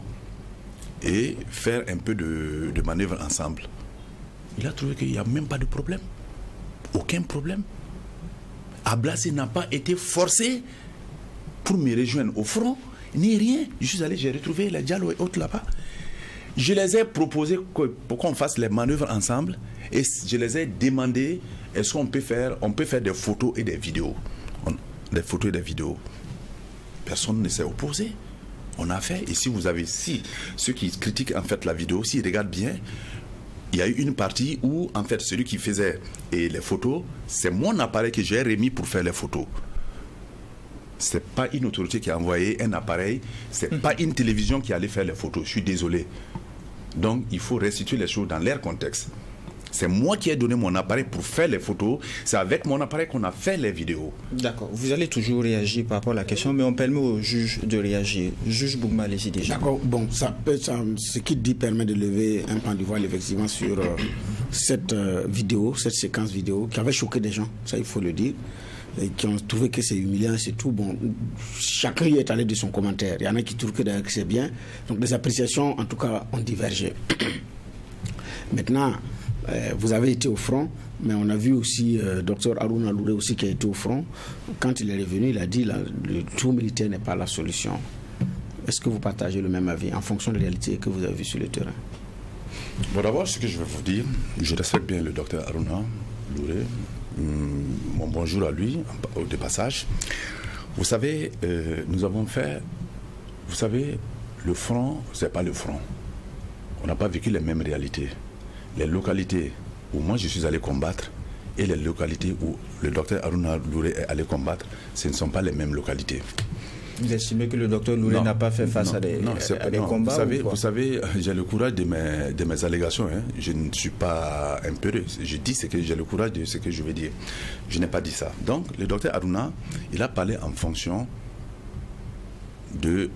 et faire un peu de manœuvre ensemble. Il a trouvé qu'il n'y a même pas de problème. Aucun problème. Ablasse n'a pas été forcé pour me rejoindre au front, ni rien. Je suis allé, j'ai retrouvé les Diallo et autres là-bas. Je les ai proposé pour qu'on fasse les manœuvres ensemble et je les ai demandé est-ce qu'on peut faire des photos et des vidéos. Des photos et des vidéos. Personne ne s'est opposé. On a fait, et si ceux qui critiquent en fait la vidéo, s'ils regardent bien, il y a eu une partie où en fait celui qui faisait les photos, c'est mon appareil que j'ai remis pour faire les photos. C'est pas une autorité qui a envoyé un appareil, c'est pas une télévision qui allait faire les photos, je suis désolé. Donc il faut restituer les choses dans leur contexte. C'est moi qui ai donné mon appareil pour faire les photos. C'est avec mon appareil qu'on a fait les vidéos. D'accord. Vous allez toujours réagir par rapport à la question, mais on permet au juge de réagir. Juge Bougma, allez-y déjà. D'accord. Bon, ce qu'il dit permet de lever un pan du voile effectivement sur cette vidéo, cette séquence vidéo qui avait choqué des gens. Ça, il faut le dire. Et qui ont trouvé que c'est humiliant, c'est tout. Bon, chacun y est allé de son commentaire. Il y en a qui trouvent que c'est bien. Donc les appréciations, en tout cas, ont divergé. Maintenant, vous avez été au front, mais on a vu aussi Dr Haruna Louré aussi qui a été au front. Quand il est revenu, il a dit le tout militaire n'est pas la solution. Est-ce que vous partagez le même avis en fonction de la réalité que vous avez vue sur le terrain? Bon, d'abord, ce que je vais vous dire, je respecte bien le Dr Haruna Louré. Mon bonjour à lui, au passage. Vous savez, nous avons fait... Vous savez, le front, c'est pas le front. On n'a pas vécu les mêmes réalités. Les localités où moi je suis allé combattre, et les localités où le docteur Haruna Louré est allé combattre, ce ne sont pas les mêmes localités. Vous estimez que le docteur Louré n'a pas fait face à des combats? Vous savez, j'ai le courage de mes allégations. Hein. Je ne suis pas impérieux. Je dis ce que j'ai le courage de ce que je vais dire. Je n'ai pas dit ça. Donc, le docteur Haruna, il a parlé en fonction de...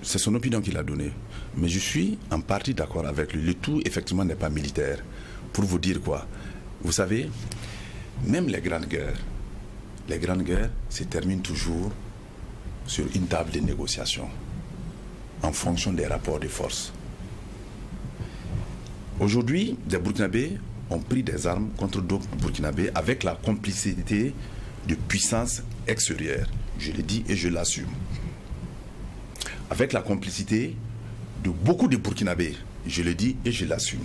C'est son opinion qu'il a donnée. Mais je suis en partie d'accord avec lui. Le tout, effectivement, n'est pas militaire. Pour vous dire quoi? Vous savez, même les grandes guerres se terminent toujours sur une table de négociation en fonction des rapports de force. Aujourd'hui, des Burkinabés ont pris des armes contre d'autres Burkinabés avec la complicité de puissances extérieures. Je le dis et je l'assume. Avec la complicité de beaucoup de Burkinabés. Je le dis et je l'assume.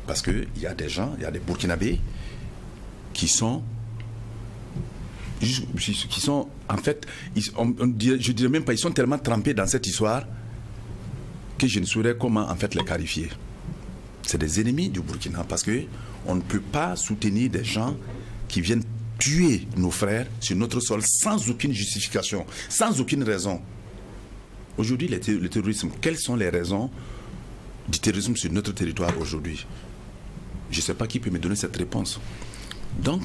Parce qu'il y a des gens, il y a des Burkinabés qui sont en fait, je dirais même pas, ils sont tellement trempés dans cette histoire que je ne saurais comment en fait les qualifier. C'est des ennemis du Burkina parce que on ne peut pas soutenir des gens qui viennent tuer nos frères sur notre sol sans aucune justification, sans aucune raison. Aujourd'hui, le terrorisme, quelles sont les raisons du terrorisme sur notre territoire aujourd'hui? Je ne sais pas qui peut me donner cette réponse. Donc,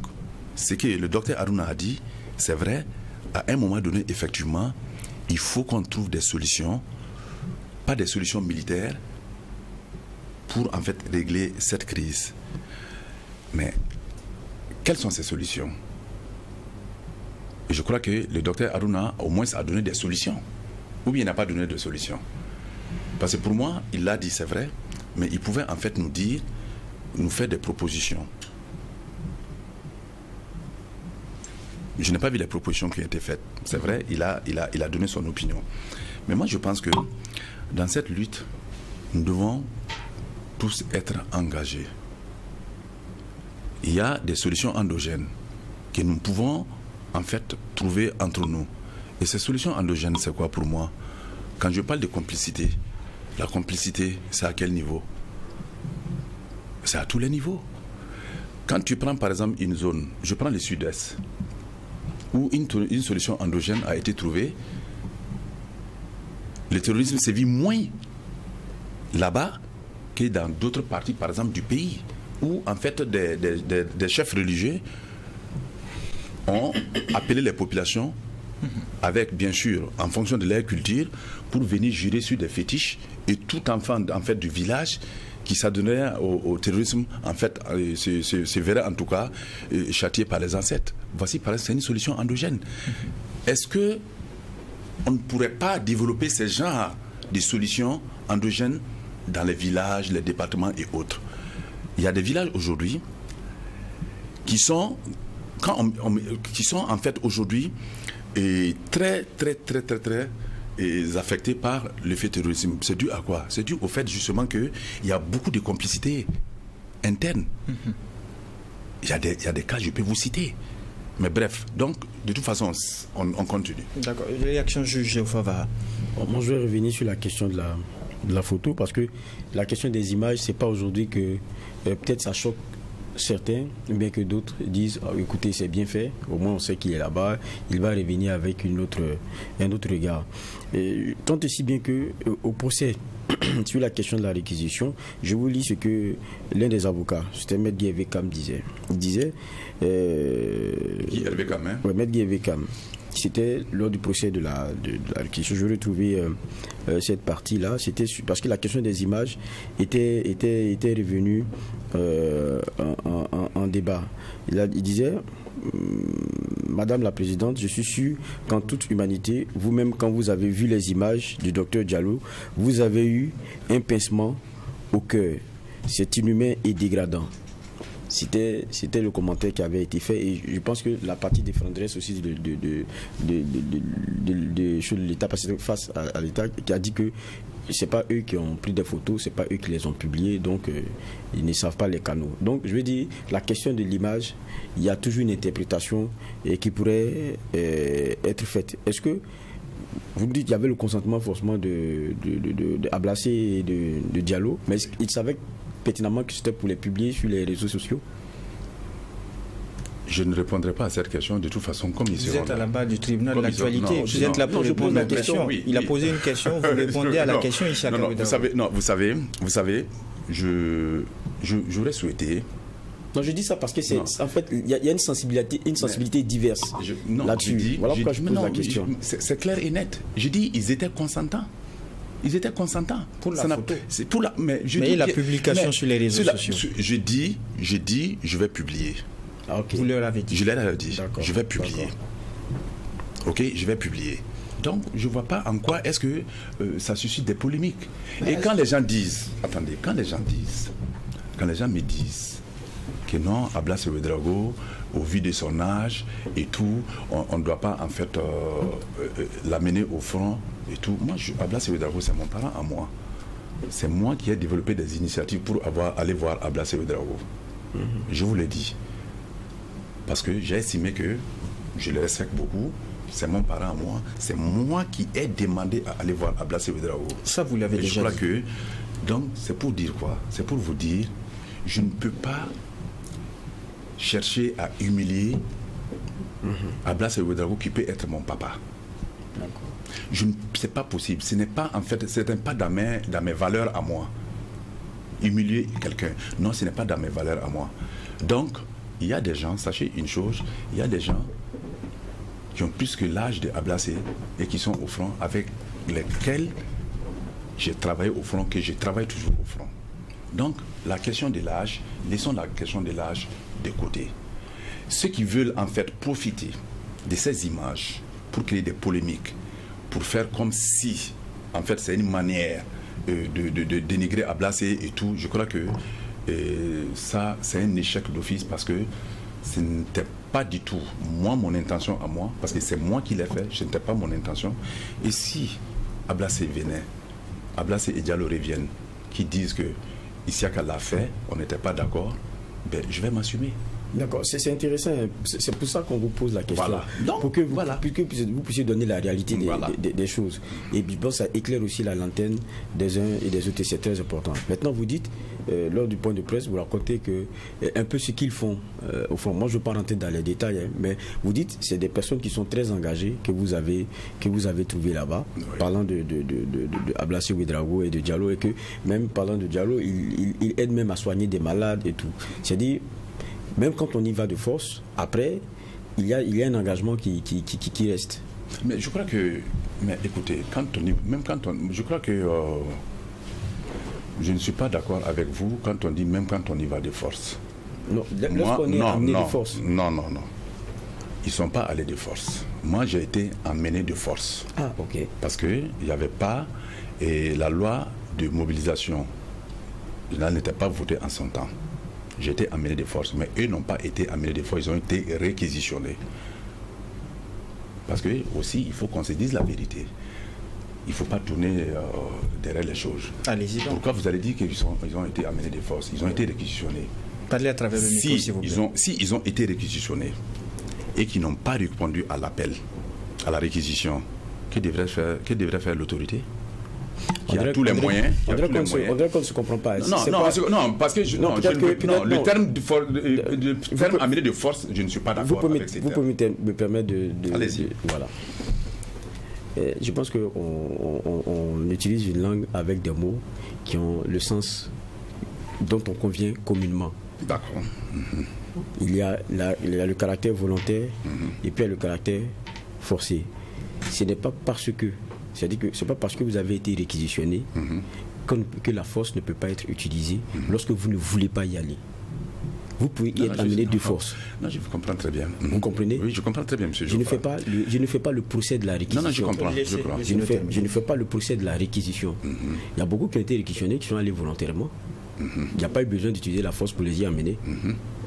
ce que le docteur Haruna a dit, c'est vrai, à un moment donné, effectivement, il faut qu'on trouve des solutions, pas des solutions militaires, pour en fait régler cette crise. Mais, quelles sont ces solutions? Et je crois que le docteur Haruna, au moins, a donné des solutions. Ou bien il n'a pas donné de solution. Parce que pour moi, il l'a dit, c'est vrai, mais il pouvait en fait nous faire des propositions. Je n'ai pas vu les propositions qui ont été faites. C'est vrai, il a donné son opinion. Mais moi, je pense que dans cette lutte, nous devons tous être engagés. Il y a des solutions endogènes que nous pouvons en fait trouver entre nous. Et ces solutions endogènes, c'est quoi pour moi? Quand je parle de complicité, la complicité, c'est à quel niveau? C'est à tous les niveaux. Quand tu prends par exemple une zone, je prends le sud-est, où une solution endogène a été trouvée, le terrorisme sévit moins là-bas que dans d'autres parties, par exemple, du pays, où en fait des chefs religieux ont appelé les populations avec, bien sûr, en fonction de leur culture, pour venir jurer sur des fétiches, et tout enfant en fait du village qui s'adonnerait au terrorisme, en fait, se verrait en tout cas châtié par les ancêtres. Voici, par exemple, c'est une solution endogène. Est-ce que on ne pourrait pas développer ces genres de solutions endogènes dans les villages, les départements et autres? Il y a des villages aujourd'hui qui sont, en fait aujourd'hui très affectés par le fait terrorisme. C'est dû à quoi? C'est dû au fait justement qu'il y a beaucoup de complicité interne. Il y a des cas, je peux vous citer. Mais bref, donc de toute façon, on continue. D'accord. Réaction juge Geoffroy. Moi, je vais revenir sur la question de la photo, parce que la question des images, c'est pas aujourd'hui que peut-être ça choque certains, bien que d'autres disent écoutez, c'est bien fait, au moins on sait qu'il est là-bas, il va revenir avec un autre regard. Et, tant aussi bien que au procès sur la question de la réquisition, je vous lis ce que l'un des avocats, c'était Maître Guy Evekam, disait. Il disait Guy Evekam, hein? Ouais, Maître Guy Evekam. C'était lors du procès de la réquisition. Je retrouvais cette partie-là. C'était parce que la question des images était revenue en débat. Il disait Madame la Présidente, je suis sûr qu'en toute humanité, vous-même, quand vous avez vu les images du docteur Diallo, vous avez eu un pincement au cœur. C'est inhumain et dégradant. C'était le commentaire qui avait été fait, et je pense que la partie défendrait aussi de l'État, parce que face à l'État qui a dit que c'est pas eux qui ont pris des photos, c'est pas eux qui les ont publiées, donc ils ne savent pas les canaux. Donc je veux dire, la question de l'image, il y a toujours une interprétation qui pourrait être faite. Est-ce que vous me dites qu'il y avait le consentement forcément de Ablassé et de Diallo, mais ils savaient pertinemment que c'était pour les publier sur les réseaux sociaux? Je ne répondrai pas à cette question de toute façon comme ils Vous êtes à la barre du tribunal de l'actualité. Vous êtes là pour répondre à la question. Oui, il a posé une question, vous répondez à la question ici à Vous savez, j'aurais souhaité... Non, je dis ça parce que c'est en fait il y a une sensibilité diverse là-dessus. Voilà pourquoi je pose la question. C'est clair et net. Je dis ils étaient consentants. Ils étaient consentants. Pour la photo. Mais la publication sur les réseaux sociaux. Je dis, je vais publier. Ah, okay. Vous leur avez dit. Je leur ai dit. Je vais publier. Ok, je vais publier. Donc, je ne vois pas en quoi est-ce que ça suscite des polémiques. Et quand les gens disent, attendez, quand les gens me disent que non, Ablasse Ouédraogo, au vu de son âge et tout, on ne doit pas en fait l'amener au front et tout. Moi, Ablasse Ouédraogo, c'est mon parent à moi. C'est moi qui ai développé des initiatives pour aller voir Ablasse Ouédraogo. Je vous l'ai dit. Parce que j'ai estimé que je le respecte beaucoup. C'est mon parent à moi. C'est moi qui ai demandé à aller voir Ablasse Ouédraogo. Ça, vous l'avez déjà dit. Donc, c'est pour dire quoi? C'est pour vous dire, je ne peux pas chercher à humilier Ablasse Ouédraogo qui peut être mon papa. C'est pas possible. Ce n'est pas, en fait, ce n'est pas dans mes valeurs à moi. Humilier quelqu'un. Non, ce n'est pas dans mes valeurs à moi. Donc, il y a des gens, sachez une chose, il y a des gens qui ont plus que l'âge de Ablasse et qui sont au front, avec lesquels j'ai travaillé au front, que je travaille toujours au front. Donc, la question de l'âge, laissons la question de l'âge de côté. Ceux qui veulent en fait profiter de ces images pour créer des polémiques, pour faire comme si, en fait, c'est une manière de dénigrer Ablasse et tout, je crois que ça, c'est un échec d'office parce que ce n'était pas du tout mon intention à moi, parce que c'est moi qui l'ai fait, ce n'était pas mon intention. Et si Ablasse venait, Ablasse et Diallo reviennent, qui disent que Isiaka l'a fait, on n'était pas d'accord, ben, je vais m'assumer. D'accord, c'est intéressant, c'est pour ça qu'on vous pose la question. Voilà. Donc, pour que vous puissiez donner la réalité des choses. Et puis bon, ça éclaire aussi la lanterne des uns et des autres, et c'est très important. Maintenant, vous dites, lors du point de presse, vous racontez que un peu ce qu'ils font, au fond, moi je ne veux pas rentrer dans les détails, hein, mais vous dites, c'est des personnes qui sont très engagées, que vous avez trouvées là-bas, oui. Parlant de Ablasse Ouédraogo et de Diallo, et que même parlant de Diallo, il aide même à soigner des malades et tout. C'est-à-dire, même quand on y va de force, après, il y a un engagement qui reste. Mais je crois que, écoutez, je crois que je ne suis pas d'accord avec vous quand on dit même quand on y va de force. Non, lorsqu'on est amené de force. Non. Ils ne sont pas allés de force. Moi, j'ai été emmené de force. Ah, ok. Parce qu'il n'y avait pas, et la loi de mobilisation n'était pas votée en son temps. J'ai été amené de force, mais eux n'ont pas été amenés de force, ils ont été réquisitionnés. Parce que aussi, il faut qu'on se dise la vérité. Il ne faut pas tourner derrière les choses. Allez-y donc. Pourquoi vous allez dire qu'ils ont été amenés de force? Ils ont été réquisitionnés. Parlez à travers le micro, s'il vous plaît. Si ils ont été réquisitionnés et qu'ils n'ont pas répondu à l'appel, à la réquisition, que devrait faire l'autorité? Il y a tous les moyens. On dirait qu'on ne se comprend pas. Non, parce que le terme amené de force, je ne suis pas d'accord avec ces termes. Vous pouvez me permettre de allez-y. Voilà. Je pense qu'on utilise une langue avec des mots qui ont le sens dont on convient communément. D'accord. Il y a le caractère volontaire et puis il y a le caractère forcé. Ce n'est pas parce que c'est-à-dire que ce n'est pas parce que vous avez été réquisitionné que la force ne peut pas être utilisée lorsque vous ne voulez pas y aller. Vous pouvez y être amené de force. Non, je comprends très bien. Vous comprenez? Oui, je comprends très bien, monsieur. Je ne fais pas le procès de la réquisition. Non, je comprends. Je ne fais pas le procès de la réquisition. Il y a beaucoup qui ont été réquisitionnés, qui sont allés volontairement. Il n'y a pas eu besoin d'utiliser la force pour les y amener.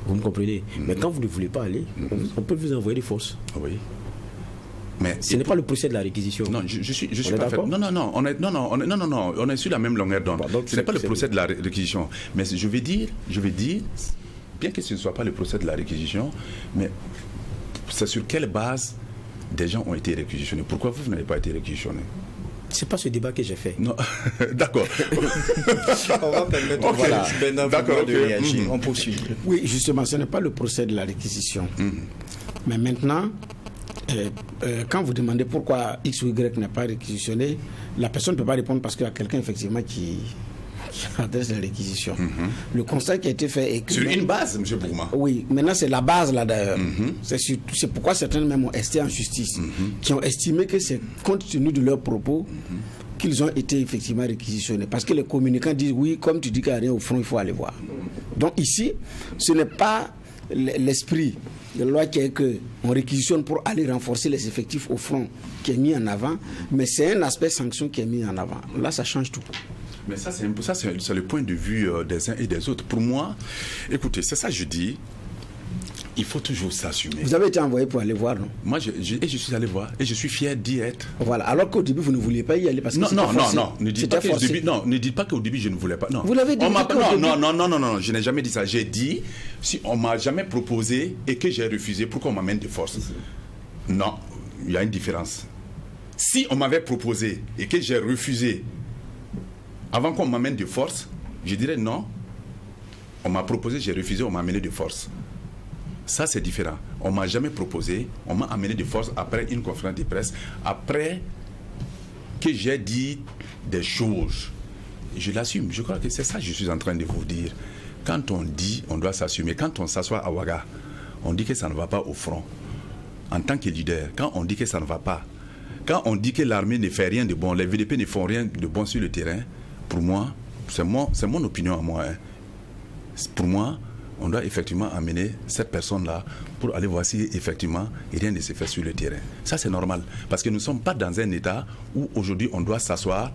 Vous me comprenez? Mais quand vous ne voulez pas aller, on peut vous envoyer des forces. Oui. Mais ce n'est pas le procès de la réquisition. Non, je suis pas d'accord. Non, on est sur la même longueur d'onde. Ce n'est pas le procès de la réquisition. Mais je vais dire, bien que ce ne soit pas le procès de la réquisition, mais c'est sur quelle base des gens ont été réquisitionnés? Pourquoi vous n'avez pas été réquisitionné? C'est pas ce débat que j'ai fait. Non, d'accord. On va permettre de réagir. On poursuit. Oui, justement, ce n'est pas le procès de la réquisition. Mais maintenant, quand vous demandez pourquoi X ou Y n'est pas réquisitionné, la personne ne peut pas répondre parce qu'il y a quelqu'un effectivement qui adresse la réquisition. Le constat qui a été fait est que... Sur une base, M. Bourma. Oui, maintenant c'est la base là d'ailleurs. C'est pourquoi certains même ont esté en justice, qui ont estimé que c'est compte tenu de leurs propos qu'ils ont été effectivement réquisitionnés. Parce que les communicants disent oui, comme tu dis qu'il n'y a rien au front, il faut aller voir. Donc ici, ce n'est pas l'esprit de la loi qui est qu'on réquisitionne pour aller renforcer les effectifs au front qui est mis en avant, mais c'est un aspect sanction qui est mis en avant. Là, ça change tout. Mais ça, c'est le point de vue des uns et des autres. Pour moi, écoutez, c'est ça que je dis, il faut toujours s'assumer. Vous avez été envoyé pour aller voir, non? Moi, je suis allé voir et je suis fier d'y être. Voilà, alors qu'au début, vous ne vouliez pas y aller parce que non, ne dites pas qu'au début, je ne voulais pas. Non. Vous l'avez dit. Non, je n'ai jamais dit ça. J'ai dit, si on ne m'a jamais proposé et que j'ai refusé, pourquoi on m'amène de force? Non, il y a une différence. Si on m'avait proposé et que j'ai refusé, avant qu'on m'amène de force, je dirais non. On m'a proposé, j'ai refusé, on m'a amené de force. Ça, c'est différent. On ne m'a jamais proposé, on m'a amené de force après une conférence de presse, après que j'ai dit des choses. Je l'assume. Je crois que c'est ça que je suis en train de vous dire. Quand on dit, on doit s'assumer. Quand on s'assoit à Ouaga, on dit que ça ne va pas au front. En tant que leader, quand on dit que ça ne va pas, quand on dit que l'armée ne fait rien de bon, les VDP ne font rien de bon sur le terrain, pour moi, c'est mon opinion à moi. Pour moi, on doit effectivement amener cette personne-là pour aller voir si effectivement rien ne se fait sur le terrain. Ça, c'est normal. Parce que nous ne sommes pas dans un état où aujourd'hui on doit s'asseoir,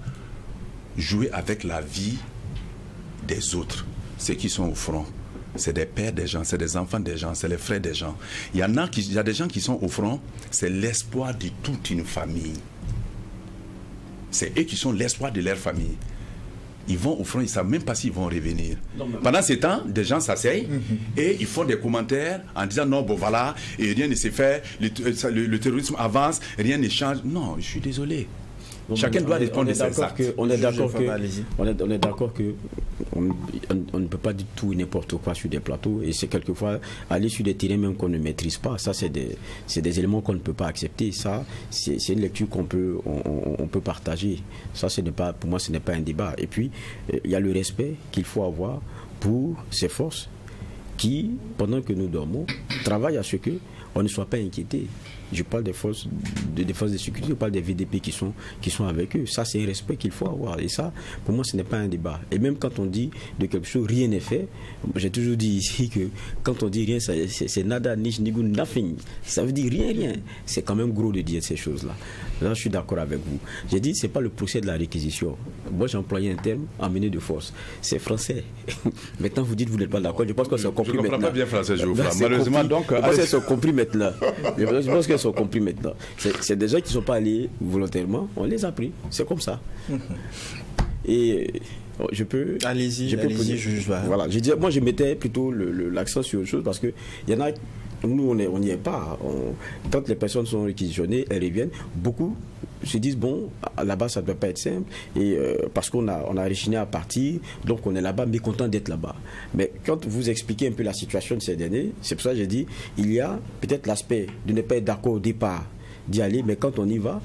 jouer avec la vie des autres. Ceux qui sont au front, c'est des pères des gens, c'est des enfants des gens, c'est les frères des gens. Il y a des gens qui sont au front, c'est l'espoir de toute une famille. C'est eux qui sont l'espoir de leur famille. Ils vont au front, ils ne savent même pas s'ils vont revenir. Pendant ce temps, des gens s'asseyent et ils font des commentaires en disant non, bon voilà, et rien ne s'est fait, le terrorisme avance, rien ne change. Non, je suis désolé. Chacun doit répondre de ses actes. On est d'accord que on ne peut pas dire tout et n'importe quoi sur des plateaux, et c'est quelquefois aller sur des terrains même qu'on ne maîtrise pas. Ça, c'est des éléments qu'on ne peut pas accepter. Ça, c'est une lecture qu'on peut partager. Ça, pour moi, ce n'est pas un débat. Et puis, il y a le respect qu'il faut avoir pour ces forces qui, pendant que nous dormons, travaillent à ce que on ne soit pas inquiété. Je parle des forces de défense de sécurité, je parle des VDP qui sont avec eux. Ça, c'est un respect qu'il faut avoir. Et ça, pour moi, ce n'est pas un débat. Et même quand on dit de quelque chose, rien n'est fait. J'ai toujours dit ici que quand on dit rien, c'est nada, niche, nigo, nothing. Ça veut dire rien. C'est quand même gros de dire ces choses-là. Là, je suis d'accord avec vous. J'ai dit, c'est pas le procès de la réquisition. Moi, j'ai employé un terme, amener de force. C'est français. Maintenant, vous dites, vous n'êtes pas d'accord. Je pense que c'est compris maintenant. Je ne comprends pas bien français, je vous ferai. Malheureusement, donc... Je pense qu'elles sont compris maintenant. Je pense qu'elles sont compris maintenant. C'est des gens qui ne sont pas allés volontairement. On les a pris. C'est comme ça. Et... je peux... Allez-y, juge. Voilà. Moi, je mettais plutôt l'accent sur autre chose parce qu'il y en a... Nous, on n'y est pas. Quand les personnes sont réquisitionnées, elles reviennent. Beaucoup se disent, bon, là-bas, ça ne doit pas être simple. Et parce qu'on a réchigné à partir, donc on est là-bas, mais content d'être là-bas. Mais quand vous expliquez un peu la situation de ces derniers, c'est pour ça que j'ai dit, il y a peut-être l'aspect de ne pas être d'accord au départ d'y aller, mais quand on y va,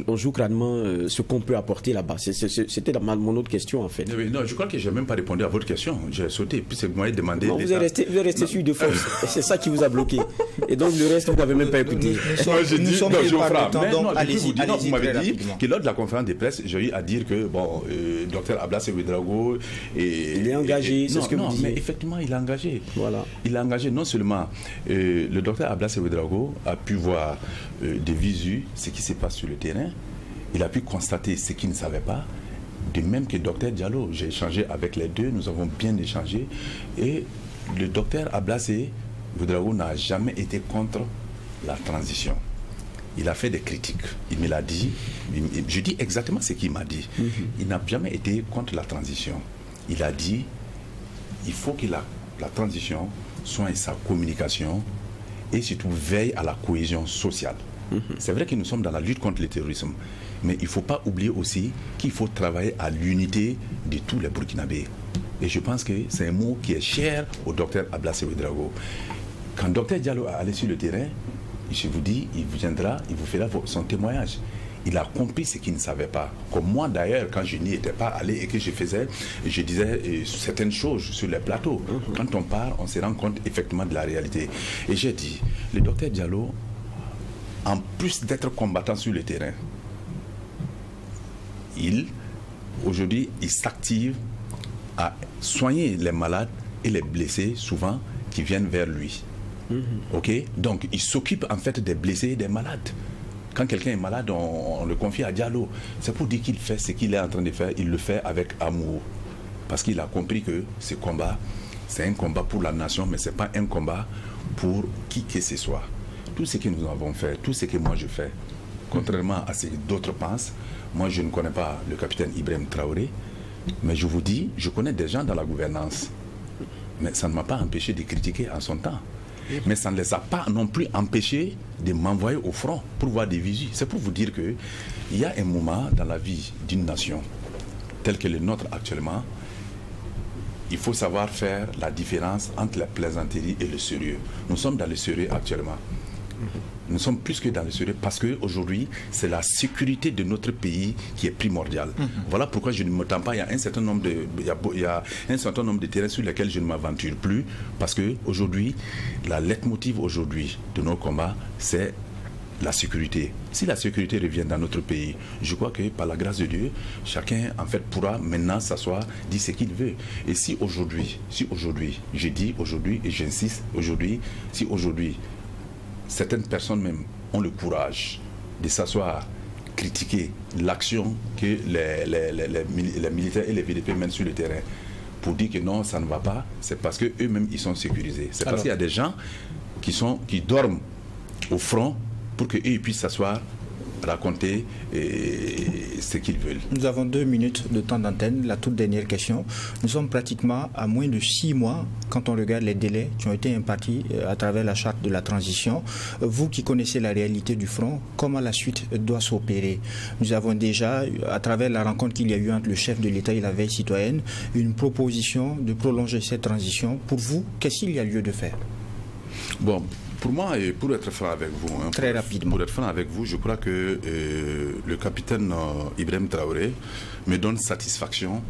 on joue crânement ce qu'on peut apporter là-bas. C'était mon autre question, en fait. Non, je crois que je n'ai même pas répondu à votre question. J'ai sauté, puis vous m'avez demandé... Non, vous êtes resté sur de force. C'est ça qui vous a bloqué. Et donc, le reste, vous n'avez même pas écouté. Vous m'avez dit que lors de la conférence de presse, j'ai eu à dire que, bon, Dr Ablasse Ouedraogo... Il est engagé, c'est ce que vous disiez. Non, mais effectivement, il est engagé. Voilà. Il est engagé, non seulement le Dr Ablasse Ouedraogo a pu voir de visu ce qui se passe sur le terrain. Il a pu constater ce qu'il ne savait pas, de même que Dr Diallo. J'ai échangé avec les deux, nous avons bien échangé. Et le Dr Ablasse Ouedraogo n'a jamais été contre la transition. Il a fait des critiques. Il me l'a dit. Je dis exactement ce qu'il m'a dit. Il n'a jamais été contre la transition. Il a dit il faut que la transition soit sa communication et surtout veille à la cohésion sociale. C'est vrai que nous sommes dans la lutte contre le terrorisme, mais il ne faut pas oublier aussi qu'il faut travailler à l'unité de tous les Burkinabés. Et je pense que c'est un mot qui est cher au docteur Ablassé Ouedraogo. Quand docteur Diallo est allé sur le terrain, je vous dis, il viendra, il vous fera son témoignage. Il a compris ce qu'il ne savait pas. Comme moi d'ailleurs, quand je n'y étais pas allé et que je disais certaines choses sur les plateaux. Quand on part, on se rend compte effectivement de la réalité. Et j'ai dit, le docteur Diallo, en plus d'être combattant sur le terrain, aujourd'hui, il s'active à soigner les malades et les blessés, souvent, qui viennent vers lui. Ok? Donc, il s'occupe en fait des blessés et des malades. Quand quelqu'un est malade, on le confie à Diallo. C'est pour dire qu'il fait ce qu'il est en train de faire, il le fait avec amour. Parce qu'il a compris que ce combat, c'est un combat pour la nation, mais ce n'est pas un combat pour qui que ce soit. Tout ce que nous avons fait, tout ce que moi je fais, contrairement à ce que d'autres pensent, moi je ne connais pas le capitaine Ibrahim Traoré, mais je vous dis, je connais des gens dans la gouvernance. Mais ça ne m'a pas empêché de critiquer en son temps. Mais ça ne les a pas non plus empêchés de m'envoyer au front pour voir des visites. C'est pour vous dire qu'il y a un moment dans la vie d'une nation, tel que le nôtre actuellement, il faut savoir faire la différence entre la plaisanterie et le sérieux. Nous sommes dans le sérieux actuellement. Nous sommes plus que dans le sérieux parce qu'aujourd'hui, c'est la sécurité de notre pays qui est primordiale. Voilà pourquoi je ne m'attends pas. Il y a un certain nombre de terrains sur lesquels je ne m'aventure plus parce qu'aujourd'hui, la leitmotiv aujourd'hui de nos combats, c'est la sécurité. Si la sécurité revient dans notre pays, je crois que par la grâce de Dieu, chacun en fait pourra maintenant s'asseoir, dire ce qu'il veut. Et si aujourd'hui, je dis aujourd'hui et j'insiste aujourd'hui, si aujourd'hui, certaines personnes même ont le courage de s'asseoir, critiquer l'action que les militaires et les VDP mènent sur le terrain pour dire que non, ça ne va pas, c'est parce qu'eux-mêmes, ils sont sécurisés. C'est parce qu'il y a des gens qui dorment au front pour qu'eux puissent s'asseoir, raconter ce qu'ils veulent. Nous avons 2 minutes de temps d'antenne. La toute dernière question. Nous sommes pratiquement à moins de 6 mois quand on regarde les délais qui ont été impartis à travers la charte de la transition. Vous qui connaissez la réalité du front, comment la suite doit s'opérer? Nous avons déjà, à travers la rencontre qu'il y a eu entre le chef de l'État et la veille citoyenne, une proposition de prolonger cette transition. Pour vous, qu'est-ce qu'il y a lieu de faire? Bon, pour moi, et pour être franc avec vous, très rapidement. Pour être franc avec vous, je crois que le capitaine Ibrahim Traoré me donne satisfaction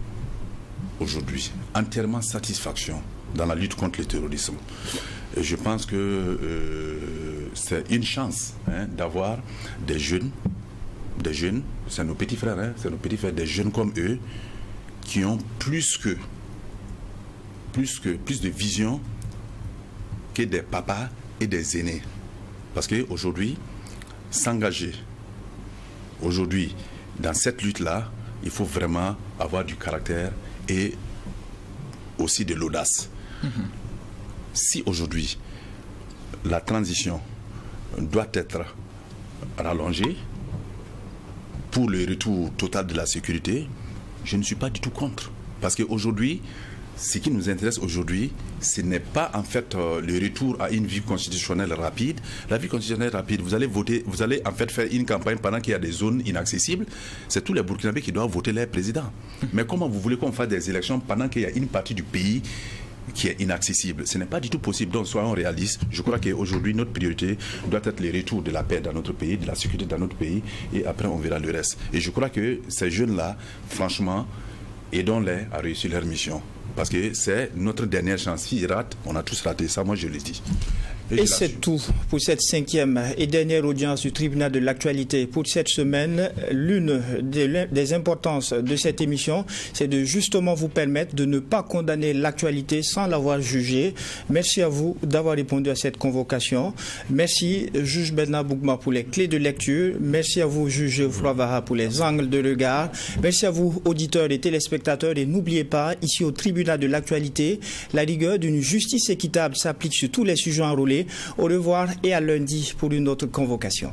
aujourd'hui, entièrement satisfaction dans la lutte contre le terrorisme. Et je pense que c'est une chance d'avoir des jeunes, c'est nos petits frères, des jeunes comme eux, qui ont plus de vision que des papas et des aînés. Parce qu'aujourd'hui, s'engager, aujourd'hui, dans cette lutte-là, il faut vraiment avoir du caractère et aussi de l'audace. Si aujourd'hui, la transition doit être rallongée pour le retour total de la sécurité, je ne suis pas du tout contre. Parce qu'aujourd'hui, ce qui nous intéresse aujourd'hui, ce n'est pas en fait le retour à une vie constitutionnelle rapide. La vie constitutionnelle rapide, vous allez voter, vous allez en fait faire une campagne pendant qu'il y a des zones inaccessibles. C'est tous les Burkinabés qui doivent voter leur président. Mais comment vous voulez qu'on fasse des élections pendant qu'il y a une partie du pays qui est inaccessible? Ce n'est pas du tout possible. Donc soyons réalistes. Je crois qu'aujourd'hui, notre priorité doit être le retour de la paix dans notre pays, de la sécurité dans notre pays, et après on verra le reste. Et je crois que ces jeunes-là, franchement, aidons-les à réussir leur mission. Parce que c'est notre dernière chance. S'ils ratent, on a tous raté. Ça, moi, je le dis. Et c'est tout pour cette 5e et dernière audience du tribunal de l'actualité pour cette semaine. L'une des importances de cette émission, c'est de justement vous permettre de ne pas condamner l'actualité sans l'avoir jugée. Merci à vous d'avoir répondu à cette convocation. Merci, juge Bernard Boukma, pour les clés de lecture. Merci à vous, juge Geoffroy Vaha, pour les angles de regard. Merci à vous, auditeurs et téléspectateurs. Et n'oubliez pas, ici au tribunal de l'actualité, la rigueur d'une justice équitable s'applique sur tous les sujets enrôlés. Au revoir et à lundi pour une autre convocation.